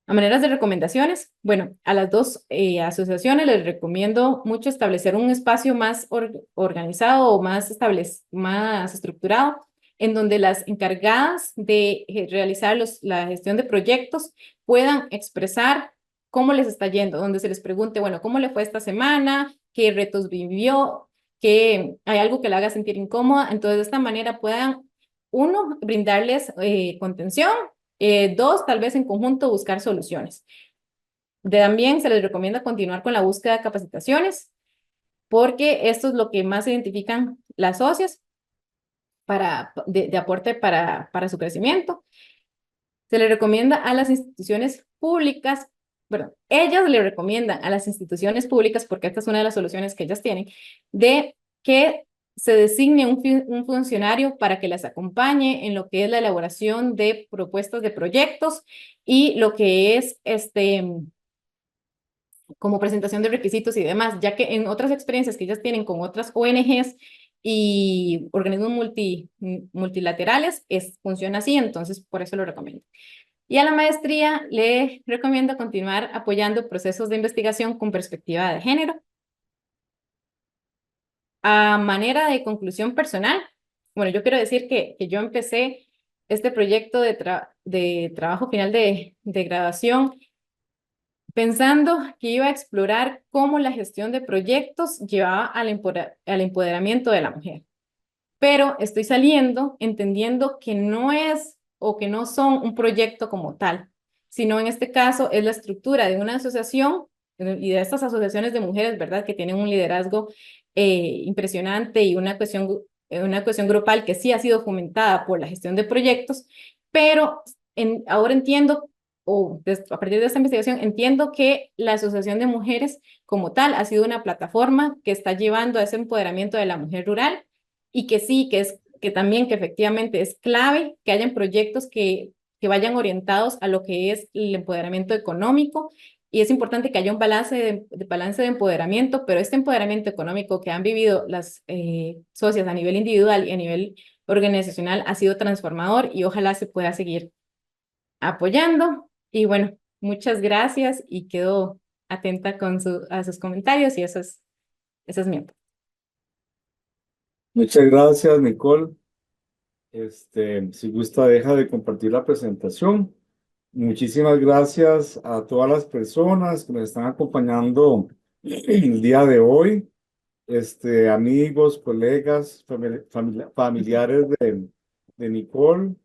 A maneras de recomendaciones, bueno, a las dos asociaciones les recomiendo mucho establecer un espacio más organizado o más estructurado, en donde las encargadas de realizar la gestión de proyectos puedan expresar cómo les está yendo, donde se les pregunte, bueno, ¿cómo le fue esta semana? ¿Qué retos vivió? ¿Qué hay algo que la haga sentir incómoda? Entonces, de esta manera puedan, uno, brindarles contención. Dos, tal vez en conjunto buscar soluciones. También se les recomienda continuar con la búsqueda de capacitaciones, porque esto es lo que más identifican las socias de aporte para su crecimiento. Se les recomienda a las instituciones públicas, perdón, ellas le recomiendan a las instituciones públicas, porque esta es una de las soluciones que ellas tienen, de que se designe un funcionario para que las acompañe en lo que es la elaboración de propuestas de proyectos y lo que es como presentación de requisitos y demás, ya que en otras experiencias que ellas tienen con otras ONGs y organismos multilaterales, funciona así, entonces por eso lo recomiendo. Y a la maestría le recomiendo continuar apoyando procesos de investigación con perspectiva de género. A manera de conclusión personal, bueno, yo quiero decir que yo empecé este proyecto de trabajo final de graduación pensando que iba a explorar cómo la gestión de proyectos llevaba al empoderamiento de la mujer. Pero estoy saliendo entendiendo que no es o que no son un proyecto como tal, sino en este caso es la estructura de una asociación y de estas asociaciones de mujeres, ¿verdad? Que tienen un liderazgo impresionante y una cuestión grupal que sí ha sido fomentada por la gestión de proyectos, pero ahora entiendo, a partir de esta investigación, entiendo que la asociación de mujeres como tal ha sido una plataforma que está llevando a ese empoderamiento de la mujer rural y que sí, que también que efectivamente es clave que hayan proyectos que vayan orientados a lo que es el empoderamiento económico y es importante que haya un balance de empoderamiento, pero este empoderamiento económico que han vivido las socias a nivel individual y a nivel organizacional ha sido transformador y ojalá se pueda seguir apoyando. Y bueno, muchas gracias y quedo atenta a sus comentarios y eso es mi aporte. Muchas gracias, Nicole. Si gusta, deja de compartir la presentación. Muchísimas gracias a todas las personas que nos están acompañando el día de hoy. Amigos, colegas, familiares de Nicole,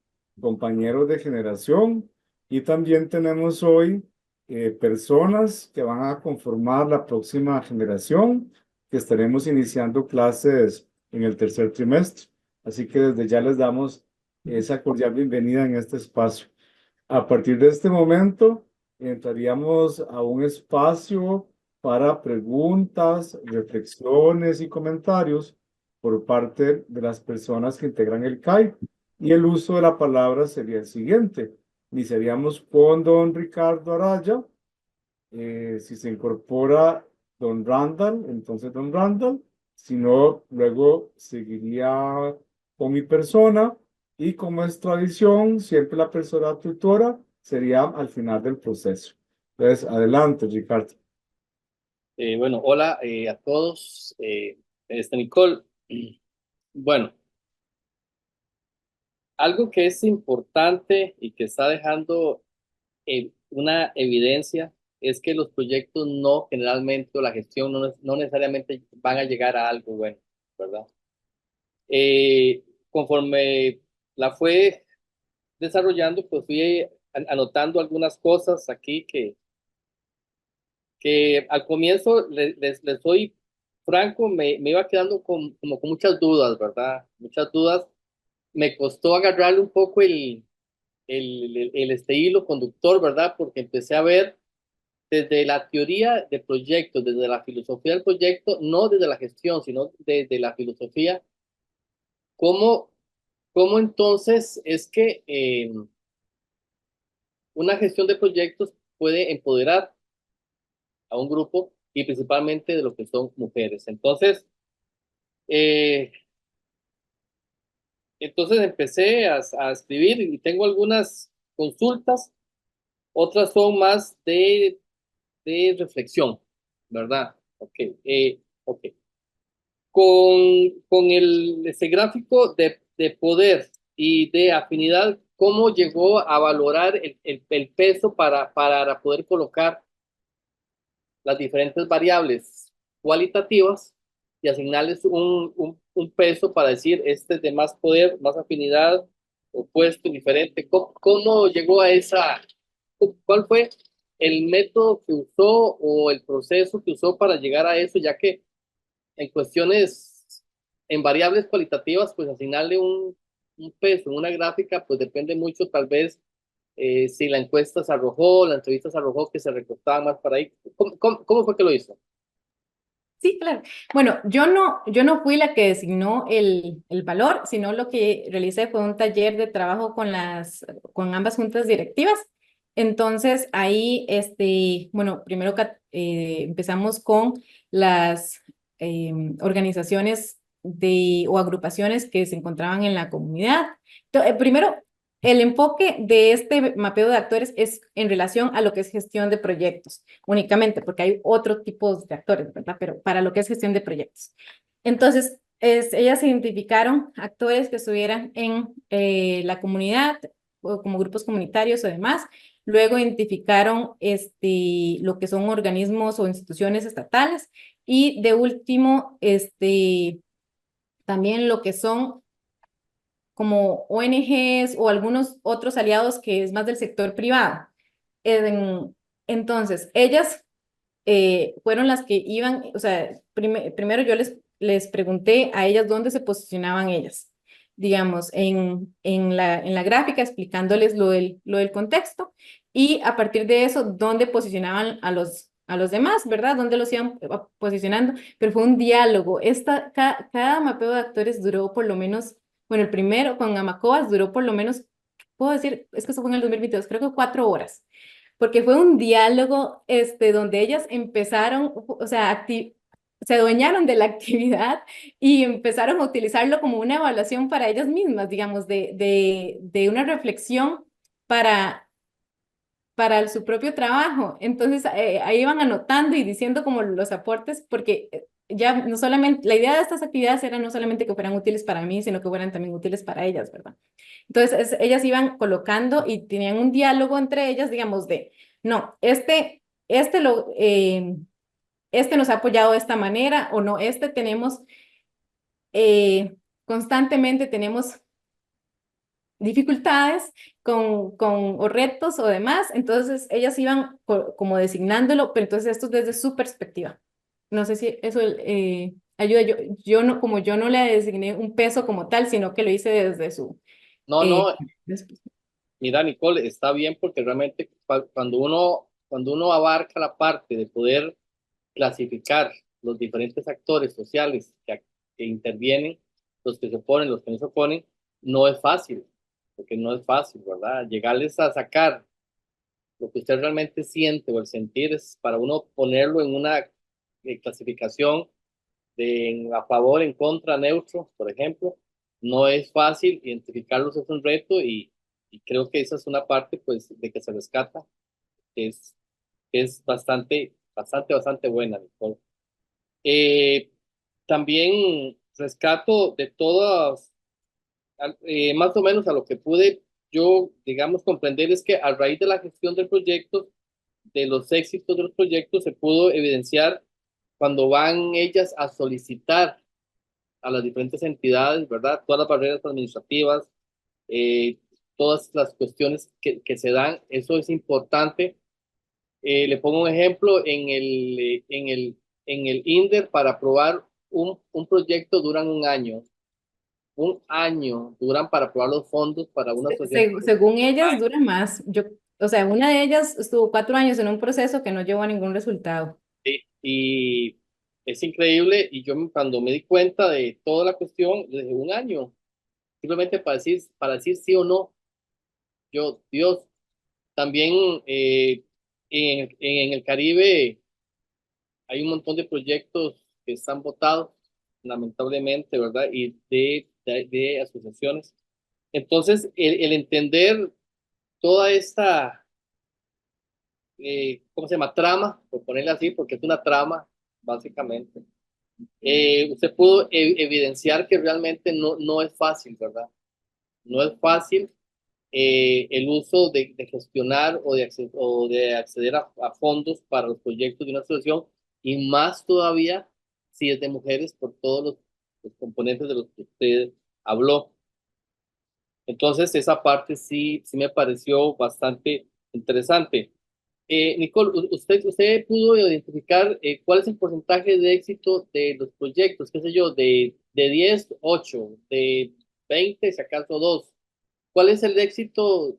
compañeros de generación. Y también tenemos hoy personas que van a conformar la próxima generación, que estaremos iniciando clases en el tercer trimestre. Así que desde ya les damos esa cordial bienvenida en este espacio. A partir de este momento, entraríamos a un espacio para preguntas, reflexiones y comentarios por parte de las personas que integran el CAI. Y el uso de la palabra sería el siguiente. Iniciaríamos con don Ricardo Araya. Si se incorpora don Randall, entonces don Randall. Si no, luego seguiría con mi persona. Y como es tradición, siempre la persona tutora sería al final del proceso. Entonces, adelante, Ricardo. Bueno, hola a todos. Nicole. Bueno, algo que es importante y que está dejando una evidencia es que los proyectos no generalmente, o la gestión no necesariamente van a llegar a algo bueno, ¿verdad? Conforme la fue desarrollando, pues fui anotando algunas cosas aquí que al comienzo, les soy franco, me iba quedando como con muchas dudas, ¿verdad? Muchas dudas. Me costó agarrarle un poco el hilo conductor, ¿verdad? Porque empecé a ver desde la teoría de proyectos, desde la filosofía del proyecto, no desde la gestión, sino desde la filosofía, cómo, cómo entonces es que una gestión de proyectos puede empoderar a un grupo y principalmente de lo que son mujeres. Eh, entonces empecé a escribir y tengo algunas consultas, otras son más de reflexión, ¿verdad? Ok, ok. Ese gráfico de poder y de afinidad, ¿cómo llegó a valorar el peso para poder colocar las diferentes variables cualitativas y asignarles un peso para decir este es de más poder, más afinidad, opuesto, diferente? ¿Cómo llegó a cuál fue el método que usó o el proceso que usó para llegar a eso, ya que en cuestiones, en variables cualitativas, pues asignarle un peso en una gráfica, pues depende mucho tal vez si la encuesta se arrojó, la entrevista se arrojó que se recortaba más para ahí. ¿Cómo fue que lo hizo? Sí, claro. Bueno, yo no fui la que designó el valor, sino lo que realicé fue un taller de trabajo con ambas juntas directivas. Entonces, ahí, bueno, primero empezamos con las organizaciones o agrupaciones que se encontraban en la comunidad. Primero, el enfoque de este mapeo de actores es en relación a lo que es gestión de proyectos únicamente, porque hay otro tipo de actores, ¿verdad? Pero para lo que es gestión de proyectos. Entonces, ellas identificaron actores que estuvieran en la comunidad o como grupos comunitarios o demás. Luego identificaron lo que son organismos o instituciones estatales. Y de último, también lo que son como ONGs o algunos otros aliados que es más del sector privado. Entonces, ellas fueron las que iban, o sea, primero yo les pregunté a ellas dónde se posicionaban ellas, digamos, en la gráfica explicándoles lo del contexto y a partir de eso, dónde posicionaban a los demás, ¿verdad? Dónde los iban posicionando, pero fue un diálogo. Cada mapeo de actores duró por lo menos, bueno, el primero con Amacoas duró por lo menos, puedo decir, es que eso fue en el 2022, creo que 4 horas porque fue un diálogo donde ellas empezaron, o sea, se adueñaron de la actividad y empezaron a utilizarlo como una evaluación para ellas mismas, digamos, de una reflexión para su propio trabajo. Entonces, ahí iban anotando y diciendo como los aportes, porque ya no solamente, la idea de estas actividades era no solamente que fueran útiles para mí, sino que fueran también útiles para ellas, ¿verdad? Entonces, ellas iban colocando y tenían un diálogo entre ellas, digamos, de, no, este nos ha apoyado de esta manera, o no, constantemente tenemos dificultades o retos o demás, entonces ellas iban como designándolo, pero entonces esto desde su perspectiva. No sé si eso ayuda. Yo no, como yo no le designé un peso como tal, sino que lo hice desde su... No, eh, no, mira, Nicole, está bien porque realmente cuando uno abarca la parte de poder clasificar los diferentes actores sociales que intervienen, los que se oponen, los que no se oponen, no es fácil, porque no es fácil, ¿verdad? Llegarles a sacar lo que usted realmente siente o el sentir es para uno ponerlo en una clasificación a favor, en contra, neutro, por ejemplo, no es fácil, identificarlos es un reto y creo que esa es una parte pues de que se rescata, que es bastante buena, Nicole. Eh, También rescato de todas, más o menos a lo que pude yo, digamos, comprender es que a raíz de la gestión del proyecto, de los éxitos de los proyectos, se pudo evidenciar cuando van ellas a solicitar a las diferentes entidades, ¿verdad? Todas las barreras administrativas, eh, todas las cuestiones que se dan, eso es importante. Le pongo un ejemplo, en el INDER para aprobar un proyecto duran un año duran para aprobar los fondos para una asociación. según ellas, dura más. O sea, una de ellas estuvo 4 años en un proceso que no llevó a ningún resultado. Sí, y es increíble, y yo cuando me di cuenta de toda la cuestión, le dije un año, simplemente para decir sí o no, yo, Dios, también en el Caribe hay un montón de proyectos que están votados, lamentablemente, ¿verdad? Y de asociaciones. Entonces, el entender toda esta, ¿cómo se llama? Trama, por ponerla así, porque es una trama, básicamente. Usted pudo evidenciar que realmente no es fácil, ¿verdad? No es fácil el uso de gestionar o de acceder a fondos para los proyectos de una asociación y más todavía si es de mujeres por todos los componentes de los que usted habló. Entonces, esa parte sí me pareció bastante interesante. Nicole, usted pudo identificar cuál es el porcentaje de éxito de los proyectos, qué sé yo, de 10 8 de 20 si acaso 2. ¿Cuál es el éxito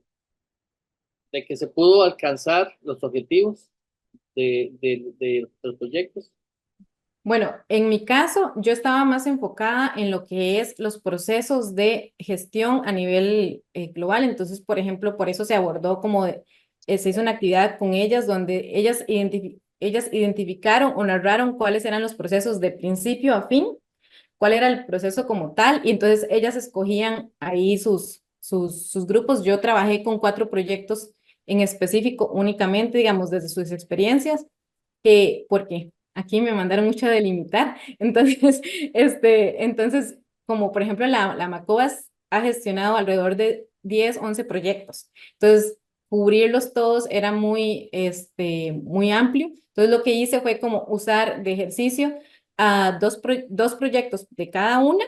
de que se pudo alcanzar los objetivos de los proyectos? Bueno, en mi caso, yo estaba más enfocada en lo que es los procesos de gestión a nivel global. Entonces, por ejemplo, por eso se abordó se hizo una actividad con ellas donde ellas identificaron o narraron cuáles eran los procesos de principio a fin, cuál era el proceso como tal, y entonces ellas escogían ahí sus grupos. Yo trabajé con 4 proyectos en específico únicamente, digamos, desde sus experiencias, porque aquí me mandaron mucho a delimitar. Entonces, entonces como por ejemplo la Macobas ha gestionado alrededor de 10 11 proyectos. Entonces, cubrirlos todos era muy amplio. Entonces, lo que hice fue como usar de ejercicio a dos proyectos de cada una,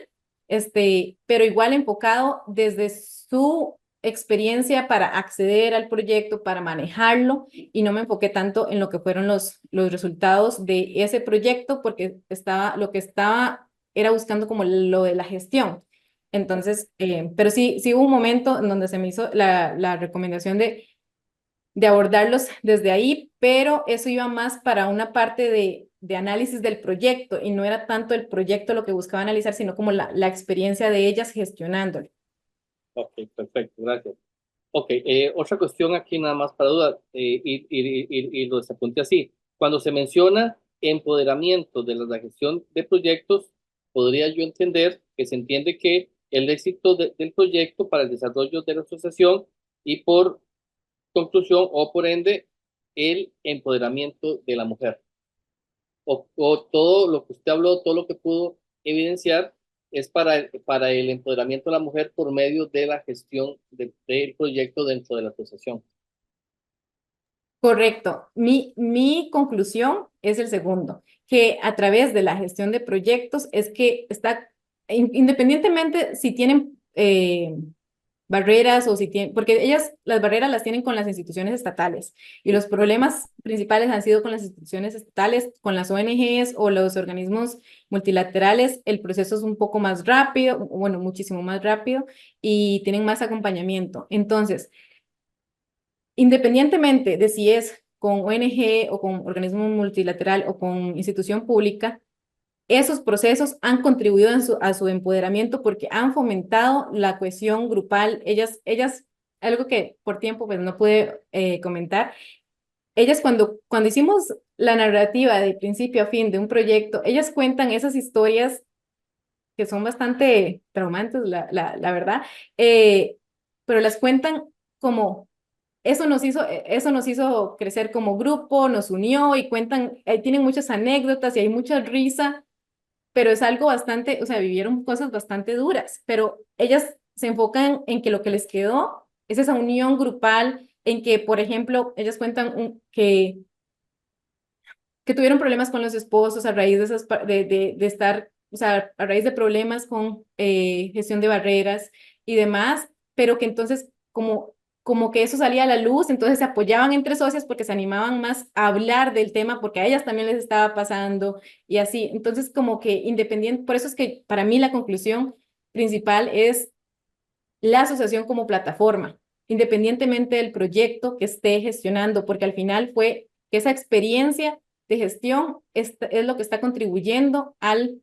pero igual enfocado desde su experiencia para acceder al proyecto, para manejarlo, y no me enfoqué tanto en lo que fueron los resultados de ese proyecto, porque lo que estaba era buscando como lo de la gestión. Entonces, pero sí hubo un momento en donde se me hizo la recomendación de abordarlos desde ahí, pero eso iba más para una parte de análisis del proyecto y no era tanto el proyecto lo que buscaba analizar, sino como la experiencia de ellas gestionándolo. Ok, perfecto, gracias. Ok, otra cuestión aquí nada más para duda, y lo apunté así. Cuando se menciona empoderamiento de la gestión de proyectos, podría yo entender que se entiende que el éxito del proyecto para el desarrollo de la asociación y por conclusión o por ende el empoderamiento de la mujer. O todo lo que usted habló, todo lo que pudo evidenciar es para el empoderamiento de la mujer por medio de la gestión del proyecto dentro de la asociación. Correcto. Mi conclusión es el segundo, que a través de la gestión de proyectos es que está, independientemente si tienen barreras o si tienen, porque ellas las barreras las tienen con las instituciones estatales y los problemas principales han sido con las instituciones estatales, con las ONGs o los organismos multilaterales, el proceso es un poco más rápido, bueno, muchísimo más rápido y tienen más acompañamiento. Entonces, independientemente de si es con ONG o con organismo multilateral o con institución pública, esos procesos han contribuido a su empoderamiento porque han fomentado la cohesión grupal. Algo que por tiempo pues no pude comentar, ellas cuando hicimos la narrativa de principio a fin de un proyecto, ellas cuentan esas historias que son bastante traumantes, la verdad, pero las cuentan como eso nos hizo crecer como grupo, nos unió y cuentan, tienen muchas anécdotas y hay mucha risa, pero es algo bastante, o sea, vivieron cosas bastante duras, pero ellas se enfocan en que lo que les quedó es esa unión grupal, en que, por ejemplo, ellas cuentan que tuvieron problemas con los esposos a raíz de, de estar, o sea, a raíz de problemas con gestión de barreras y demás, pero que entonces como que eso salía a la luz, entonces se apoyaban entre socias porque se animaban más a hablar del tema porque a ellas también les estaba pasando y así. Entonces como que independiente, por eso es que para mí la conclusión principal es la asociación como plataforma, independientemente del proyecto que esté gestionando, porque al final fue que esa experiencia de gestión es lo que está contribuyendo al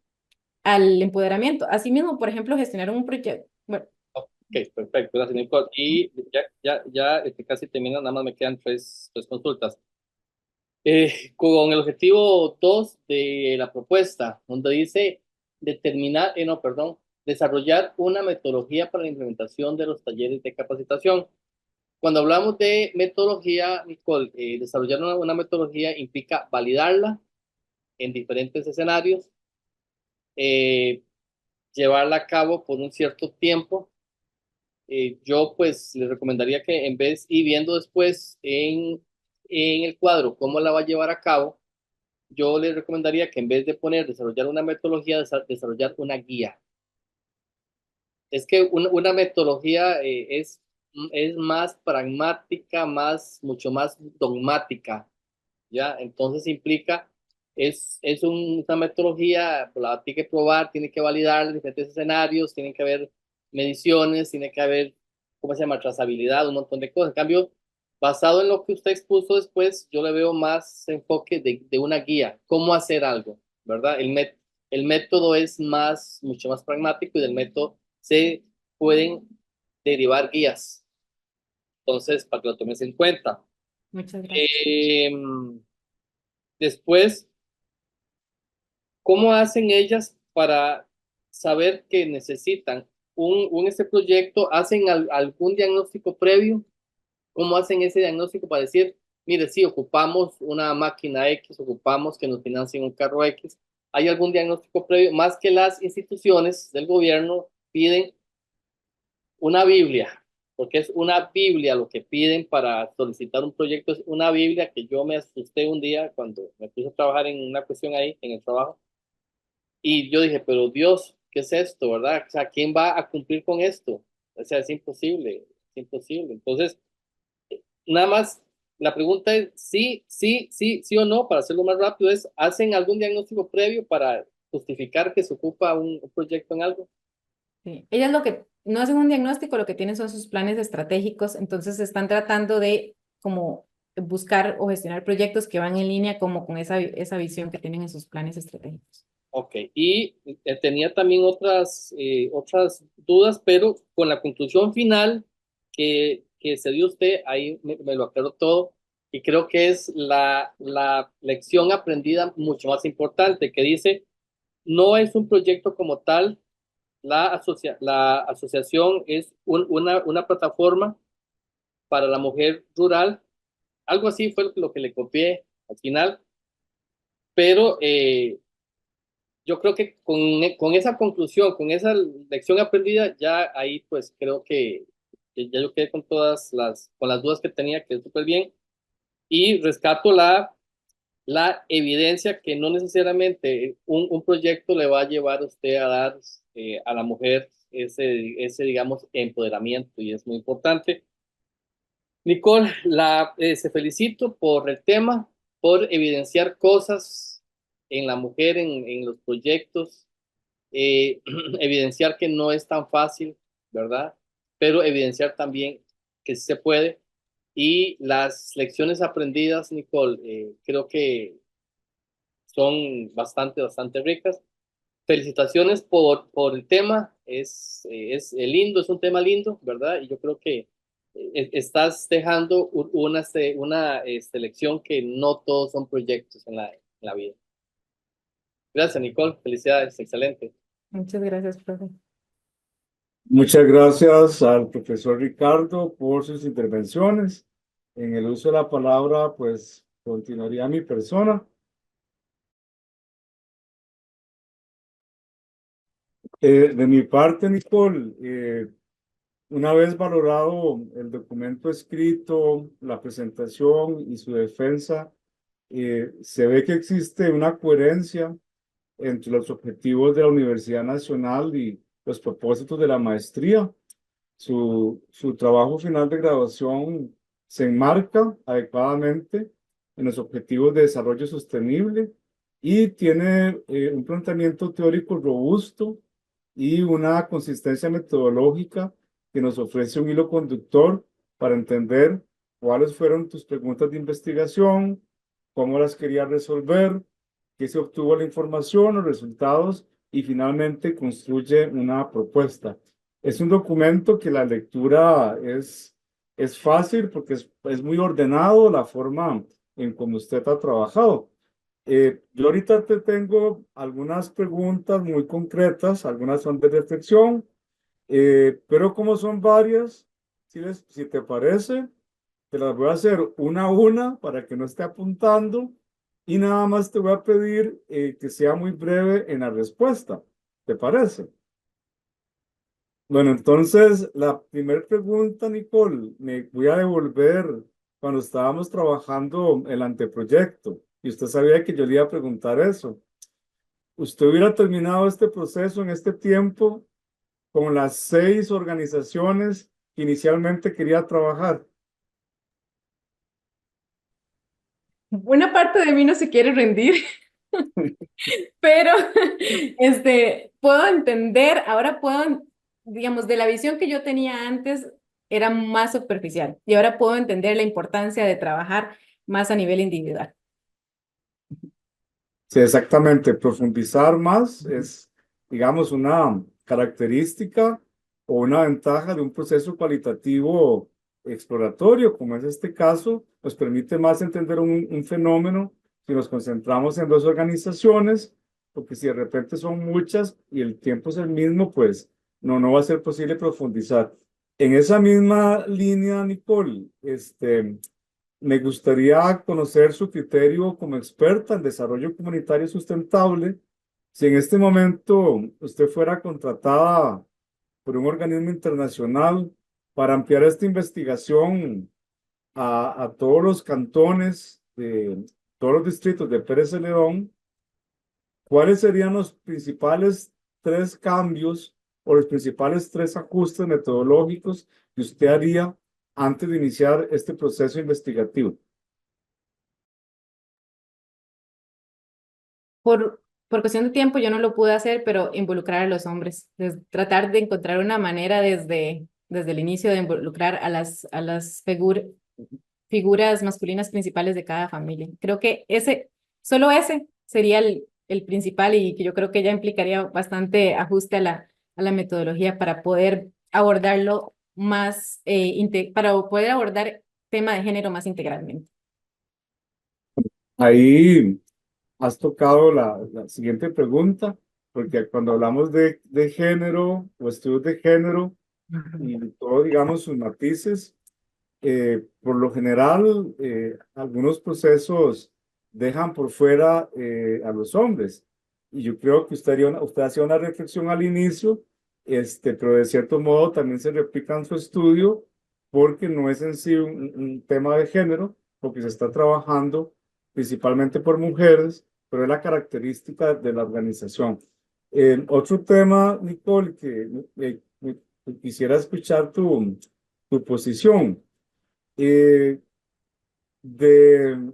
empoderamiento. Asimismo, por ejemplo, gestionar un proyecto. Bueno, Ok, perfecto, gracias, Nicole. Y ya casi termino, nada más me quedan tres consultas. Con el objetivo 2 de la propuesta, donde dice determinar, no, perdón, desarrollar una metodología para la implementación de los talleres de capacitación. Cuando hablamos de metodología, Nicole, desarrollar una metodología implica validarla en diferentes escenarios, eh, llevarla a cabo por un cierto tiempo. Yo pues le recomendaría que en vez y viendo después en el cuadro cómo la va a llevar a cabo, yo le recomendaría que en vez de poner desarrollar una metodología, desarrollar una guía. Es que una metodología es más pragmática, mucho más dogmática, ¿ya? Entonces implica, una metodología, pues, la tiene que probar, tiene que validar en diferentes escenarios, tiene que haber mediciones, tiene que haber, ¿cómo se llama?, trazabilidad, un montón de cosas. En cambio, basado en lo que usted expuso después, yo le veo más enfoque de una guía, cómo hacer algo, ¿verdad? El método es mucho más pragmático y del método se pueden derivar guías. Entonces, para que lo tomes en cuenta. muchas gracias. Eh, Después, ¿cómo hacen ellas para saber que necesitan este proyecto? ¿Hacen algún diagnóstico previo? ¿Cómo hacen ese diagnóstico para decir, mire, sí, ocupamos una máquina X, ocupamos que nos financien un carro X? ¿Hay algún diagnóstico previo? Más que las instituciones del gobierno piden una Biblia, porque es una Biblia lo que piden para solicitar un proyecto, es una Biblia que yo me asusté un día cuando me puse a trabajar en una cuestión ahí, en el trabajo, y yo dije, pero Dios, ¿qué es esto, verdad? O sea, ¿quién va a cumplir con esto? O sea, es imposible, es imposible. Entonces, nada más, la pregunta es sí o no, para hacerlo más rápido, ¿hacen algún diagnóstico previo para justificar que se ocupa un proyecto en algo? Sí. Ellas lo que no hacen un diagnóstico, lo que tienen son sus planes estratégicos, entonces están tratando de como buscar o gestionar proyectos que van en línea como con esa visión que tienen en sus planes estratégicos. Ok, y tenía también otras dudas, pero con la conclusión final que se dio usted, ahí me lo aclaró todo, y creo que es la lección aprendida mucho más importante, que dice, no es un proyecto como tal, la asociación es una plataforma para la mujer rural, algo así fue lo que le copié al final, pero yo creo que con esa conclusión, con esa lección aprendida, ya ahí pues creo que ya yo quedé con las dudas que tenía, que es súper bien, y rescato la evidencia que no necesariamente un proyecto le va a llevar a usted a dar a la mujer ese, digamos, empoderamiento, y es muy importante. Nicole, se felicito por el tema, por evidenciar cosas en la mujer, en los proyectos, evidenciar que no es tan fácil, ¿verdad? Pero evidenciar también que sí se puede. Y las lecciones aprendidas, Nicole, creo que son bastante ricas. Felicitaciones por el tema, es lindo, es un tema lindo, ¿verdad? Y yo creo que estás dejando una lección que no todos son proyectos en la vida. Gracias, Nicole, felicidades, excelente. Muchas gracias, profe. Muchas gracias al profesor Ricardo por sus intervenciones. En el uso de la palabra, pues continuaría mi persona. De mi parte, Nicole, una vez valorado el documento escrito, la presentación y su defensa, se ve que existe una coherencia entre los objetivos de la Universidad Nacional y los propósitos de la maestría. Su trabajo final de graduación se enmarca adecuadamente en los objetivos de desarrollo sostenible y tiene un planteamiento teórico robusto y una consistencia metodológica que nos ofrece un hilo conductor para entender cuáles fueron tus preguntas de investigación, cómo las querías resolver, qué se obtuvo la información, los resultados y finalmente construye una propuesta. Es un documento que la lectura es fácil porque es muy ordenado la forma en cómo usted ha trabajado. Yo ahorita te tengo algunas preguntas muy concretas, algunas son de reflexión, pero como son varias, si te parece, te las voy a hacer una a una para que no esté apuntando y nada más te voy a pedir que sea muy breve en la respuesta. ¿Te parece? Bueno, entonces la primera pregunta, Nicole, me voy a devolver cuando estábamos trabajando el anteproyecto y usted sabía que yo le iba a preguntar eso. ¿Usted hubiera terminado este proceso en este tiempo con las 6 organizaciones que inicialmente quería trabajar? Una parte de mí no se quiere rendir, pero puedo entender, ahora puedo, digamos, de la visión que yo tenía antes era más superficial y ahora puedo entender la importancia de trabajar más a nivel individual. Sí, exactamente. Profundizar más es, digamos, una característica o una ventaja de un proceso cualitativo exploratorio, como es este caso, nos permite más entender un fenómeno si nos concentramos en 2 organizaciones, porque si de repente son muchas y el tiempo es el mismo, pues no va a ser posible profundizar. En esa misma línea, Nicole, me gustaría conocer su criterio como experta en desarrollo comunitario sustentable. Si en este momento usted fuera contratada por un organismo internacional para ampliar esta investigación a todos los cantones de todos los distritos de Pérez Celedón, ¿cuáles serían los principales 3 cambios o los principales 3 ajustes metodológicos que usted haría antes de iniciar este proceso investigativo? Por cuestión de tiempo yo no lo pude hacer, pero involucrar a los hombres, tratar de encontrar una manera desde el inicio de involucrar a las figuras masculinas principales de cada familia. Creo que solo ese sería el principal y que yo creo que ya implicaría bastante ajuste a la metodología para poder abordarlo más, para poder abordar tema de género más integralmente. Ahí has tocado la siguiente pregunta, porque cuando hablamos de género o estudios de género y todo, digamos, sus matices, por lo general, algunos procesos dejan por fuera a los hombres. Y yo creo que usted hacía una reflexión al inicio, pero de cierto modo también se replica en su estudio, porque no es en sí un tema de género, porque se está trabajando principalmente por mujeres, pero es la característica de la organización. Otro tema, Nicole, que quisiera escuchar tu posición eh, de,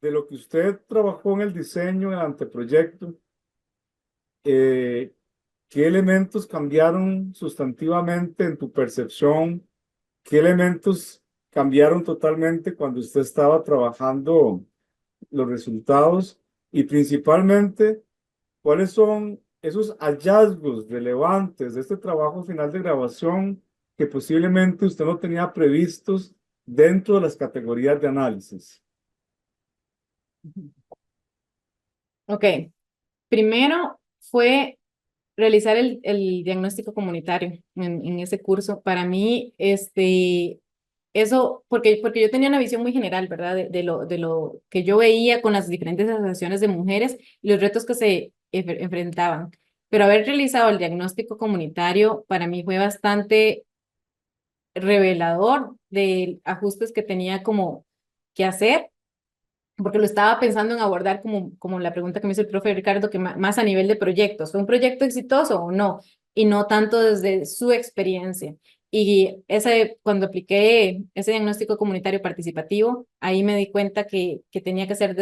de lo que usted trabajó en el diseño, en el anteproyecto, eh, ¿qué elementos cambiaron sustantivamente en tu percepción? ¿Qué elementos cambiaron totalmente cuando usted estaba trabajando los resultados? Y principalmente, ¿cuáles son esos hallazgos relevantes de este trabajo final de grabación que posiblemente usted no tenía previstos dentro de las categorías de análisis? Ok, primero fue realizar el diagnóstico comunitario en ese curso. Para mí, eso, porque yo tenía una visión muy general, ¿verdad? De lo que yo veía con las diferentes asociaciones de mujeres y los retos que se enfrentaban. Pero haber realizado el diagnóstico comunitario para mí fue bastante revelador de ajustes que tenía como que hacer, porque lo estaba pensando en abordar como la pregunta que me hizo el profe Ricardo, que más a nivel de proyectos, ¿fue un proyecto exitoso o no? Y no tanto desde su experiencia. Y cuando apliqué ese diagnóstico comunitario participativo, ahí me di cuenta que tenía que ser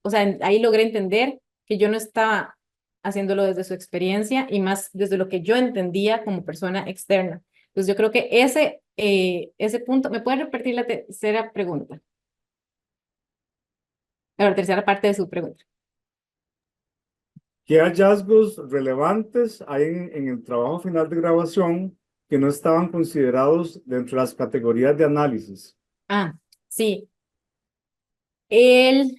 o sea, ahí logré entender que yo no estaba haciéndolo desde su experiencia y más desde lo que yo entendía como persona externa. Entonces yo creo que ese punto, ¿me puede repetir la tercera pregunta? La tercera parte de su pregunta. ¿Qué hallazgos relevantes hay en el trabajo final de grabación que no estaban considerados dentro de las categorías de análisis? Ah, sí. El,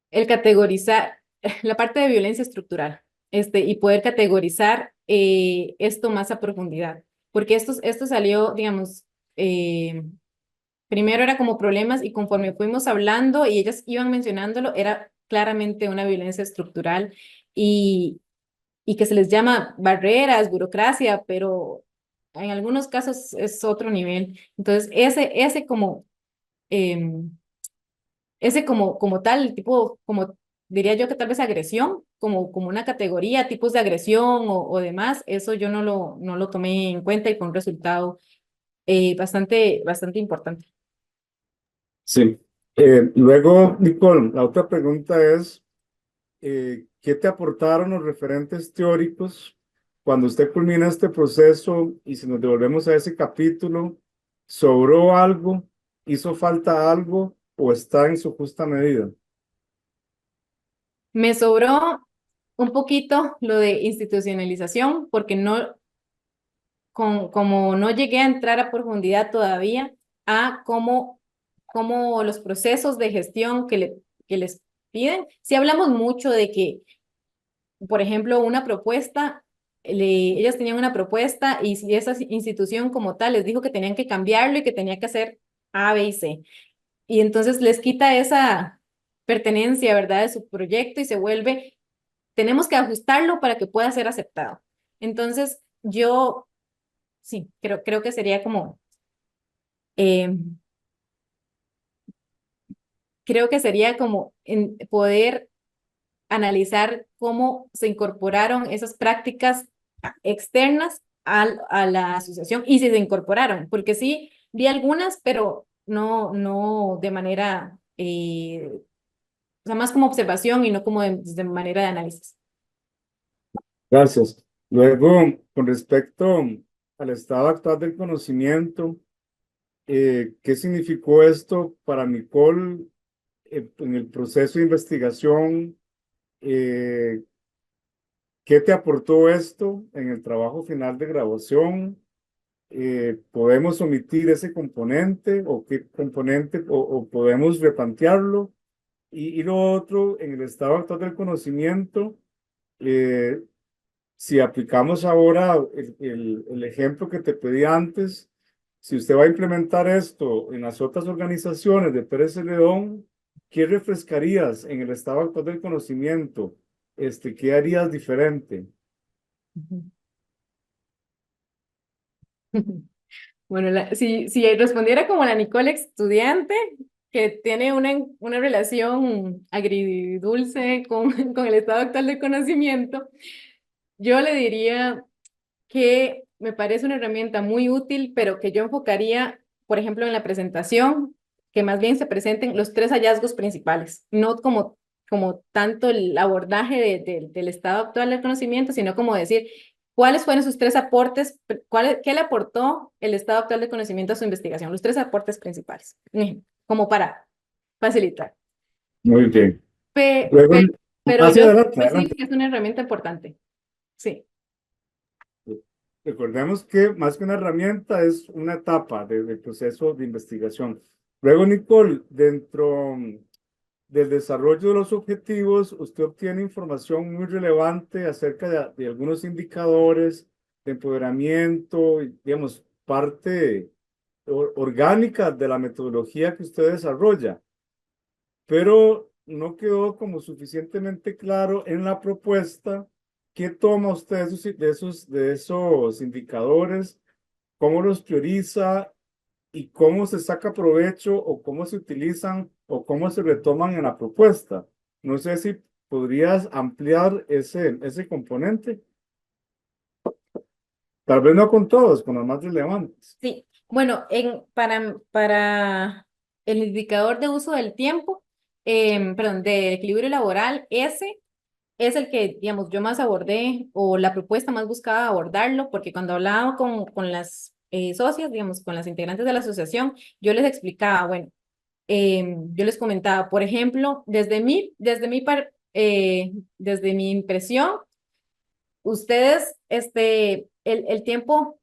el categorizar, la parte de violencia estructural, y poder categorizar esto más a profundidad. Porque esto salió, digamos, primero era como problemas y conforme fuimos hablando y ellas iban mencionándolo, era claramente una violencia estructural y que se les llama barreras, burocracia, pero en algunos casos es otro nivel. Entonces, como tal, tipo, como diría yo que tal vez agresión, como una categoría, tipos de agresión o demás, eso yo no lo tomé en cuenta y fue un resultado bastante importante. Sí. Luego, Nicole, la otra pregunta es, ¿qué te aportaron los referentes teóricos cuando usted culmina este proceso y si nos devolvemos a ese capítulo, ¿sobró algo? ¿Hizo falta algo? ¿O está en su justa medida? Me sobró un poquito lo de institucionalización, porque como no llegué a entrar a profundidad todavía a cómo los procesos de gestión que les piden. Si hablamos mucho de que, por ejemplo, una propuesta, ellas tenían una propuesta y si esa institución como tal les dijo que tenían que cambiarlo y que tenía que hacer A, B y C. Y entonces les quita esa pertenencia, ¿verdad?, de su proyecto y se vuelve, tenemos que ajustarlo para que pueda ser aceptado. Entonces, yo sí, creo que sería eh, creo que sería como en poder analizar cómo se incorporaron esas prácticas externas a la asociación y si se incorporaron, porque sí vi algunas, pero no de manera, o sea, más como observación y no como de manera de análisis. Gracias. Luego, con respecto al estado actual del conocimiento, ¿qué significó esto para Nicole en el proceso de investigación? ¿Qué te aportó esto en el trabajo final de graduación? ¿Podemos omitir ese componente o qué componente o podemos replantearlo? Y lo otro, en el estado actual del conocimiento, eh, si aplicamos ahora el ejemplo que te pedí antes, si usted va a implementar esto en las otras organizaciones de Pérez Celedón, ¿qué refrescarías en el estado actual del conocimiento? ¿Qué harías diferente? Bueno, si respondiera como la Nicole estudiante, que tiene una relación agridulce con el estado actual del conocimiento, yo le diría que me parece una herramienta muy útil, pero que yo enfocaría, por ejemplo, en la presentación, que más bien se presenten los tres hallazgos principales, no como tanto el abordaje del estado actual del conocimiento, sino como decir cuáles fueron sus tres aportes, qué le aportó el estado actual del conocimiento a su investigación, los tres aportes principales, como para facilitar. Muy bien. Pe- Luego, pe- pero hacia yo adelante, sí adelante. que es una herramienta importante. Sí. Recordemos que más que una herramienta es una etapa del proceso de investigación. Luego, Nicole, dentro del desarrollo de los objetivos, usted obtiene información muy relevante acerca de algunos indicadores de empoderamiento, y, digamos, parte orgánica de la metodología que usted desarrolla, pero no quedó como suficientemente claro en la propuesta qué toma usted de esos indicadores, cómo los prioriza y cómo se saca provecho o cómo se utilizan o cómo se retoman en la propuesta. No sé si podrías ampliar ese componente. Tal vez no con todos, con los más relevantes. Sí, bueno, para el indicador de uso del tiempo, perdón, de equilibrio laboral, ese es el que, digamos, yo más abordé o la propuesta más buscaba abordarlo, porque cuando hablaba con las socias, digamos, con las integrantes de la asociación, yo les explicaba, bueno, yo les comentaba, por ejemplo, desde mi impresión, ustedes, el tiempo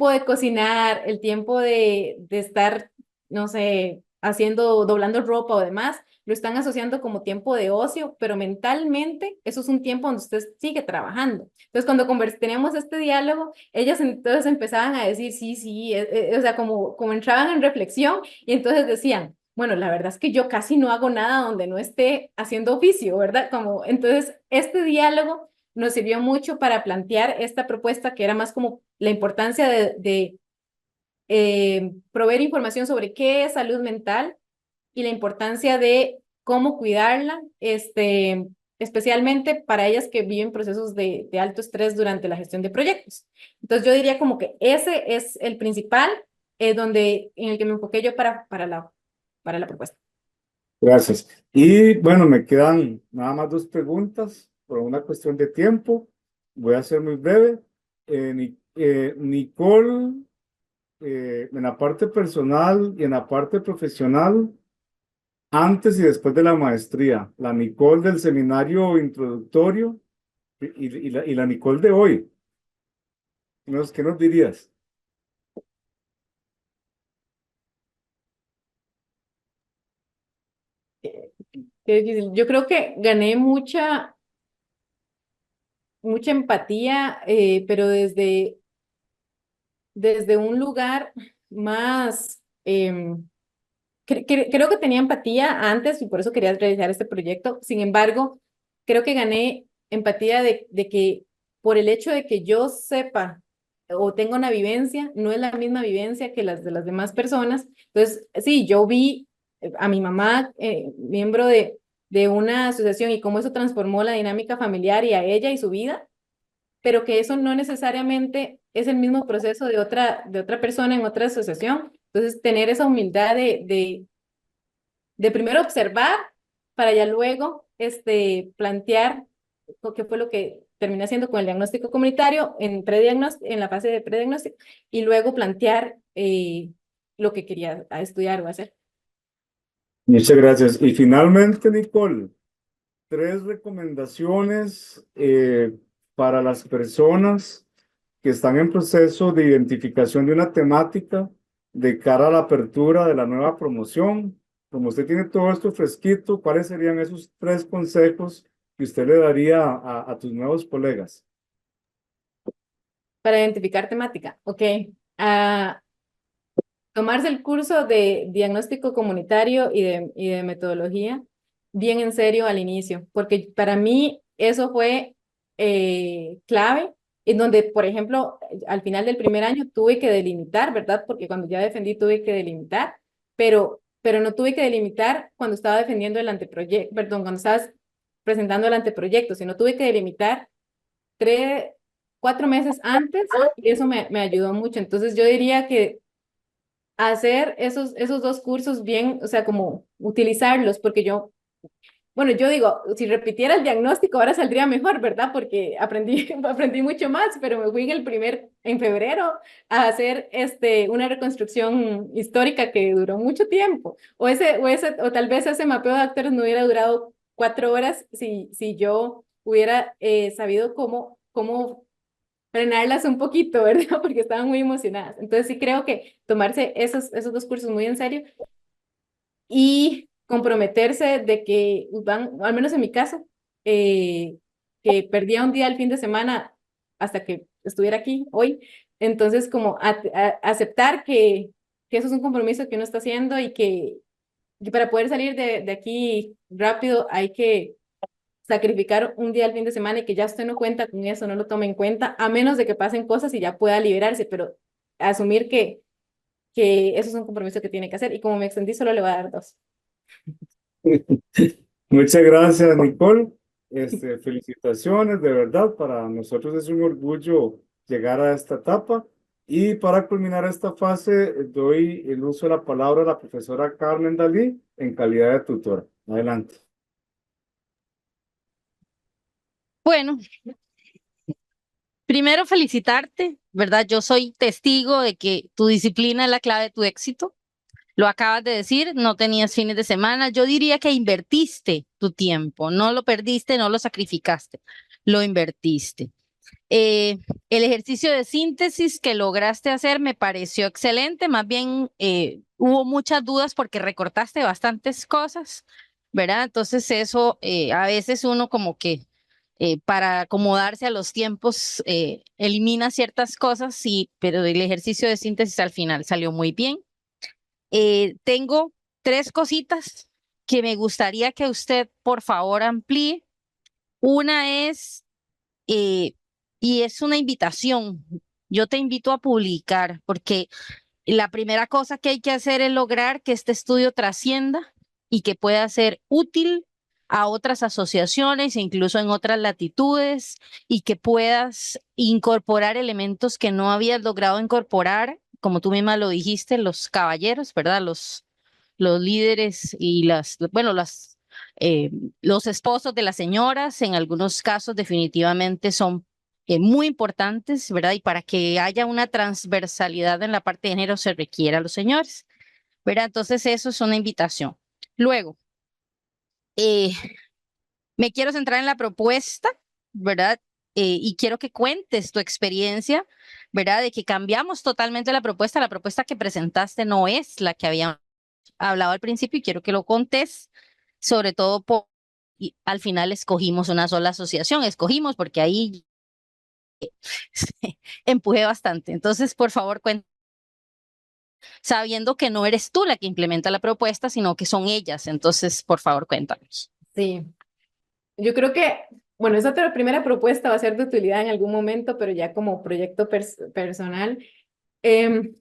de cocinar, el tiempo de estar, no sé, doblando ropa o demás, lo están asociando como tiempo de ocio, pero mentalmente eso es un tiempo donde usted sigue trabajando. Entonces, cuando teníamos este diálogo, ellas entonces empezaban a decir, sí, sí, o sea, como entraban en reflexión y entonces decían, bueno, la verdad es que yo casi no hago nada donde no esté haciendo oficio, ¿verdad? Entonces, este diálogo nos sirvió mucho para plantear esta propuesta que era más como la importancia de proveer información sobre qué es salud mental y la importancia de cómo cuidarla, especialmente para ellas que viven procesos de alto estrés durante la gestión de proyectos. Entonces yo diría como que ese es el principal en el que me enfoqué yo para la propuesta. Gracias. Y bueno, me quedan nada más dos preguntas por una cuestión de tiempo. Voy a ser muy breve. Nicole, en la parte personal y en la parte profesional, antes y después de la maestría, la Nicole del seminario introductorio y la Nicole de hoy. ¿Qué nos dirías? Qué difícil. Yo creo que gané mucha empatía, pero desde un lugar más, creo que tenía empatía antes y por eso quería realizar este proyecto. Sin embargo, creo que gané empatía de que por el hecho de que yo sepa o tenga una vivencia, no es la misma vivencia que las de las demás personas. Entonces, sí, yo vi a mi mamá, miembro de una asociación y cómo eso transformó la dinámica familiar y a ella y su vida, pero que eso no necesariamente es el mismo proceso de otra persona en otra asociación. Entonces, tener esa humildad de primero observar para ya luego plantear qué fue lo que terminé haciendo con el diagnóstico comunitario en la fase de prediagnóstico y luego plantear lo que quería estudiar o hacer. Muchas gracias. Y finalmente, Nicole, 3 recomendaciones para las personas que están en proceso de identificación de una temática de cara a la apertura de la nueva promoción. Como usted tiene todo esto fresquito, ¿cuáles serían esos 3 consejos que usted le daría a tus nuevos colegas? Para identificar temática, ok. Ah, tomarse el curso de diagnóstico comunitario y de metodología bien en serio al inicio, porque para mí eso fue clave, en donde, por ejemplo, al final del primer año tuve que delimitar, ¿verdad? Porque cuando ya defendí tuve que delimitar, pero no tuve que delimitar cuando estaba defendiendo el anteproyecto, perdón, cuando estabas presentando el anteproyecto, sino tuve que delimitar 4 meses antes y eso me ayudó mucho. Entonces yo diría que hacer esos 2 cursos bien, o sea, como utilizarlos, porque bueno, yo digo, si repitiera el diagnóstico ahora saldría mejor, ¿verdad? Porque aprendí mucho más, pero me fui en febrero, a hacer una reconstrucción histórica que duró mucho tiempo. O tal vez ese mapeo de actores no hubiera durado 4 horas si yo hubiera sabido cómo frenarlas un poquito, ¿verdad? Porque estaban muy emocionadas. Entonces sí creo que tomarse esos 2 cursos muy en serio y comprometerse de que al menos en mi caso, que perdía un día el fin de semana hasta que estuviera aquí hoy. Entonces, como aceptar que eso es un compromiso que uno está haciendo y para poder salir de aquí rápido hay que sacrificar un día al fin de semana y que ya usted no cuenta con eso, no lo tome en cuenta, a menos de que pasen cosas y ya pueda liberarse, pero asumir que eso es un compromiso que tiene que hacer y como me extendí solo le voy a dar 2. Muchas gracias, Nicole. Felicitaciones, de verdad, para nosotros es un orgullo llegar a esta etapa. Y para culminar esta fase, doy el uso de la palabra a la profesora Carmen Dalí en calidad de tutora. Adelante. Bueno, primero felicitarte, ¿verdad? Yo soy testigo de que tu disciplina es la clave de tu éxito. Lo acabas de decir, no tenías fines de semana. Yo diría que invertiste tu tiempo, no lo perdiste, no lo sacrificaste, lo invertiste. El ejercicio de síntesis que lograste hacer me pareció excelente, más bien hubo muchas dudas porque recortaste bastantes cosas, ¿verdad? Entonces eso a veces uno como que para acomodarse a los tiempos elimina ciertas cosas, sí, pero el ejercicio de síntesis al final salió muy bien. Tengo 3 cositas que me gustaría que usted por favor amplíe. Una es eh, y es una invitación. Yo te invito a publicar, porque la primera cosa que hay que hacer es lograr que este estudio trascienda y que pueda ser útil a otras asociaciones e incluso en otras latitudes y que puedas incorporar elementos que no habías logrado incorporar, como tú misma lo dijiste, los caballeros, ¿verdad? Los líderes y bueno, eh, los esposos de las señoras en algunos casos definitivamente son muy importantes, ¿verdad? Y para que haya una transversalidad en la parte de género se requiere a los señores, ¿verdad? Entonces eso es una invitación. Luego, eh, me quiero centrar en la propuesta, ¿verdad? Y quiero que cuentes tu experiencia, ¿verdad? De que cambiamos totalmente la propuesta. La propuesta que presentaste no es la que había hablado al principio y quiero que lo contes, sobre todo y al final escogimos una sola asociación, escogimos porque ahí empujé bastante. Entonces, por favor, cuenta, sabiendo que no eres tú la que implementa la propuesta, sino que son ellas. Entonces, por favor, cuéntanos. Sí, yo creo que, bueno, esa primera propuesta va a ser de utilidad en algún momento, pero ya como proyecto personal. En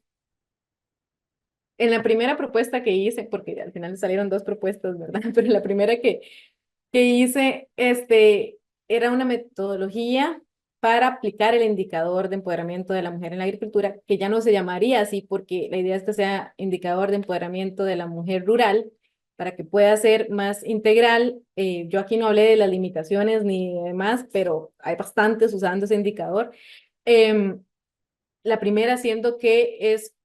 la primera propuesta que hice, porque al final salieron 2 propuestas, ¿verdad? Pero la primera que hice, era una metodología para aplicar el indicador de empoderamiento de la mujer en la agricultura, que ya no se llamaría así, porque la idea es que sea indicador de empoderamiento de la mujer rural, para que pueda ser más integral. Yo aquí no hablé de las limitaciones ni demás, pero hay bastantes usando ese indicador. La primera siendo que es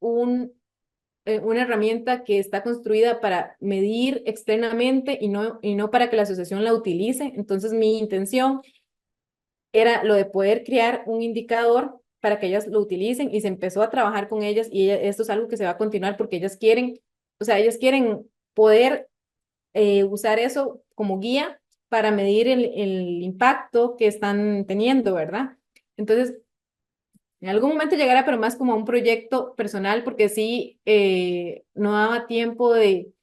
una herramienta que está construida para medir externamente y no para que la asociación la utilice. Entonces, mi intención era lo de poder crear un indicador para que ellas lo utilicen y se empezó a trabajar con ellas y esto es algo que se va a continuar porque ellas quieren, o sea, ellas quieren poder usar eso como guía para medir el impacto que están teniendo, ¿verdad? Entonces, en algún momento llegará, pero más como un proyecto personal, porque sí, no daba tiempo de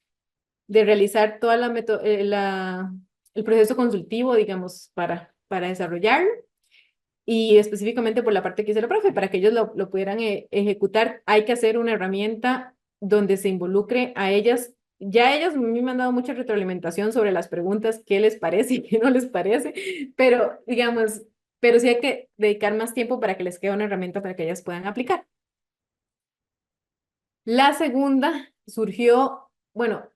realizar toda el proceso consultivo, digamos, para desarrollarlo. Y específicamente por la parte que hizo la profe, para que ellos lo pudieran ejecutar, hay que hacer una herramienta donde se involucre a ellas. Ya ellas a mí me han dado mucha retroalimentación sobre las preguntas, qué les parece y qué no les parece, pero digamos, pero sí hay que dedicar más tiempo para que les quede una herramienta para que ellas puedan aplicar. La segunda surgió, bueno,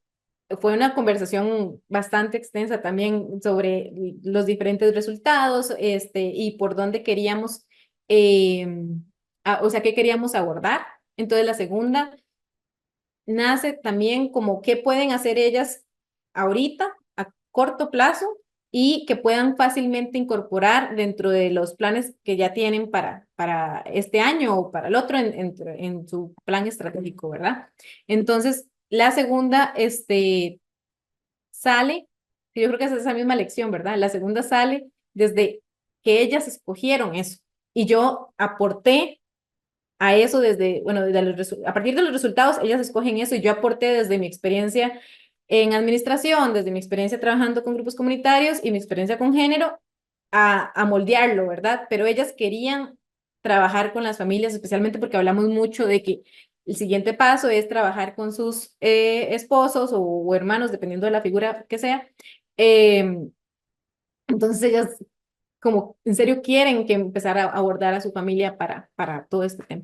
fue una conversación bastante extensa también sobre los diferentes resultados, y por dónde queríamos, o sea, qué queríamos abordar. Entonces, la segunda nace también como qué pueden hacer ellas ahorita, a corto plazo, y que puedan fácilmente incorporar dentro de los planes que ya tienen para este año o para el otro en su plan estratégico, ¿verdad? Entonces, la segunda, sale, yo creo que es esa misma lección, ¿verdad? La segunda sale desde que ellas escogieron eso y yo aporté a eso desde, bueno, a partir de los resultados, ellas escogen eso y yo aporté desde mi experiencia en administración, desde mi experiencia trabajando con grupos comunitarios y mi experiencia con género, a moldearlo, ¿verdad? Pero ellas querían trabajar con las familias, especialmente porque hablamos mucho de que el siguiente paso es trabajar con sus esposos o hermanos, dependiendo de la figura que sea. Entonces ellas como en serio quieren que empezar a abordar a su familia para todo este tema.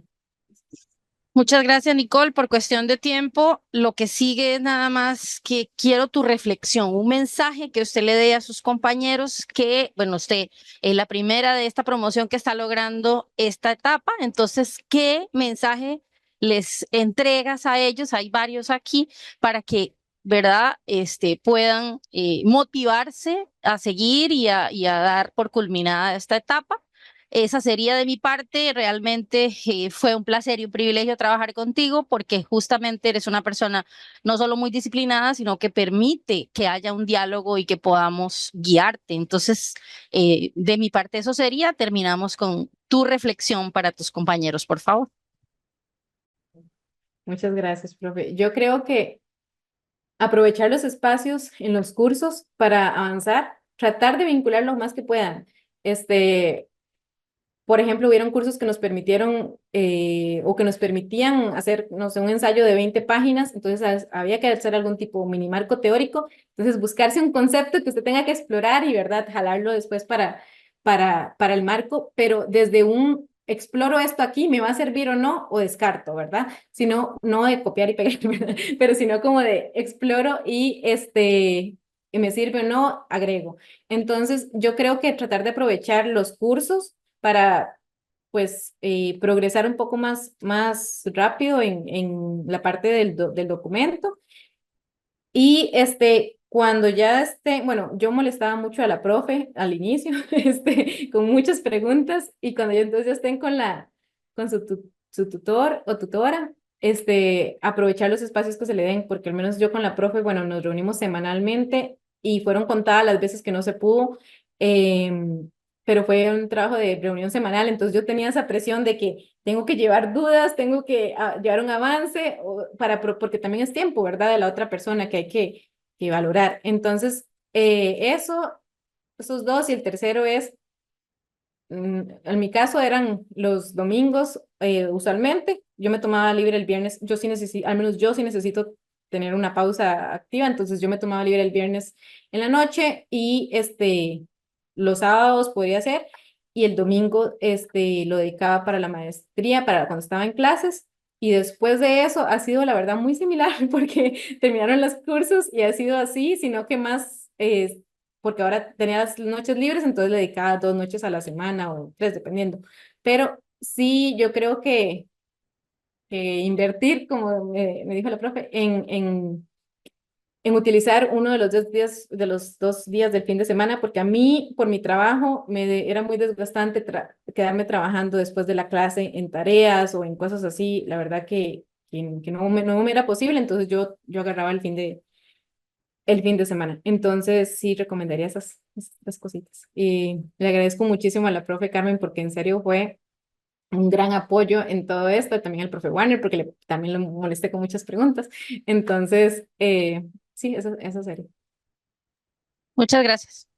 Muchas gracias, Nicole. Por cuestión de tiempo, lo que sigue es nada más que quiero tu reflexión, un mensaje que usted le dé a sus compañeros que, bueno, usted es la primera de esta promoción que está logrando esta etapa. Entonces, ¿qué mensaje les entregas a ellos? Hay varios aquí para que, ¿verdad? Puedan motivarse a seguir y a dar por culminada esta etapa. Esa sería de mi parte. Realmente fue un placer y un privilegio trabajar contigo porque justamente eres una persona no solo muy disciplinada, sino que permite que haya un diálogo y que podamos guiarte. Entonces, de mi parte eso sería. Terminamos con tu reflexión para tus compañeros, por favor. Muchas gracias, profe. Yo creo que aprovechar los espacios en los cursos para avanzar, tratar de vincular lo más que puedan. Por ejemplo, hubieron cursos que nos permitieron o que nos permitían hacer, no sé, un ensayo de 20 páginas, entonces había que hacer algún tipo de mini marco teórico, entonces buscarse un concepto que usted tenga que explorar y, ¿verdad?, jalarlo después para el marco, pero desde un exploro esto aquí, ¿me va a servir o no? O descarto, ¿verdad? Sino, no de copiar y pegar, ¿verdad? Pero sino como de exploro y me sirve o no, agrego. Entonces, yo creo que tratar de aprovechar los cursos para, pues, progresar un poco más rápido en la parte del documento. Y cuando ya bueno, yo molestaba mucho a la profe al inicio, con muchas preguntas, y cuando yo entonces ya estén con su tutor o tutora, aprovechar los espacios que se le den, porque al menos yo con la profe, bueno, nos reunimos semanalmente y fueron contadas las veces que no se pudo, pero fue un trabajo de reunión semanal, entonces yo tenía esa presión de que tengo que llevar dudas, tengo que llevar un avance, porque también es tiempo, ¿verdad?, de la otra persona que hay que valorar. Entonces, esos dos, y el tercero es, en mi caso eran los domingos, usualmente, yo me tomaba libre el viernes, yo sí necesito, al menos yo sí necesito tener una pausa activa, entonces yo me tomaba libre el viernes en la noche y los sábados podría ser, y el domingo lo dedicaba para la maestría, para cuando estaba en clases, y después de eso ha sido la verdad muy similar porque terminaron los cursos y ha sido así, sino que más, porque ahora tenía las noches libres, entonces le dedicaba 2 noches a la semana o 3, dependiendo. Pero sí, yo creo que invertir, como me dijo la profe, en utilizar uno de los 2 días del fin de semana, porque a mí, por mi trabajo, era muy desgastante quedarme trabajando después de la clase en tareas o en cosas así. La verdad que no me era posible, entonces yo agarraba el fin de semana. Entonces, sí recomendaría esas cositas. Y le agradezco muchísimo a la profe Carmen porque en serio fue un gran apoyo en todo esto, también al profe Warner porque también lo molesté con muchas preguntas. Entonces, sí, eso sería. Muchas gracias.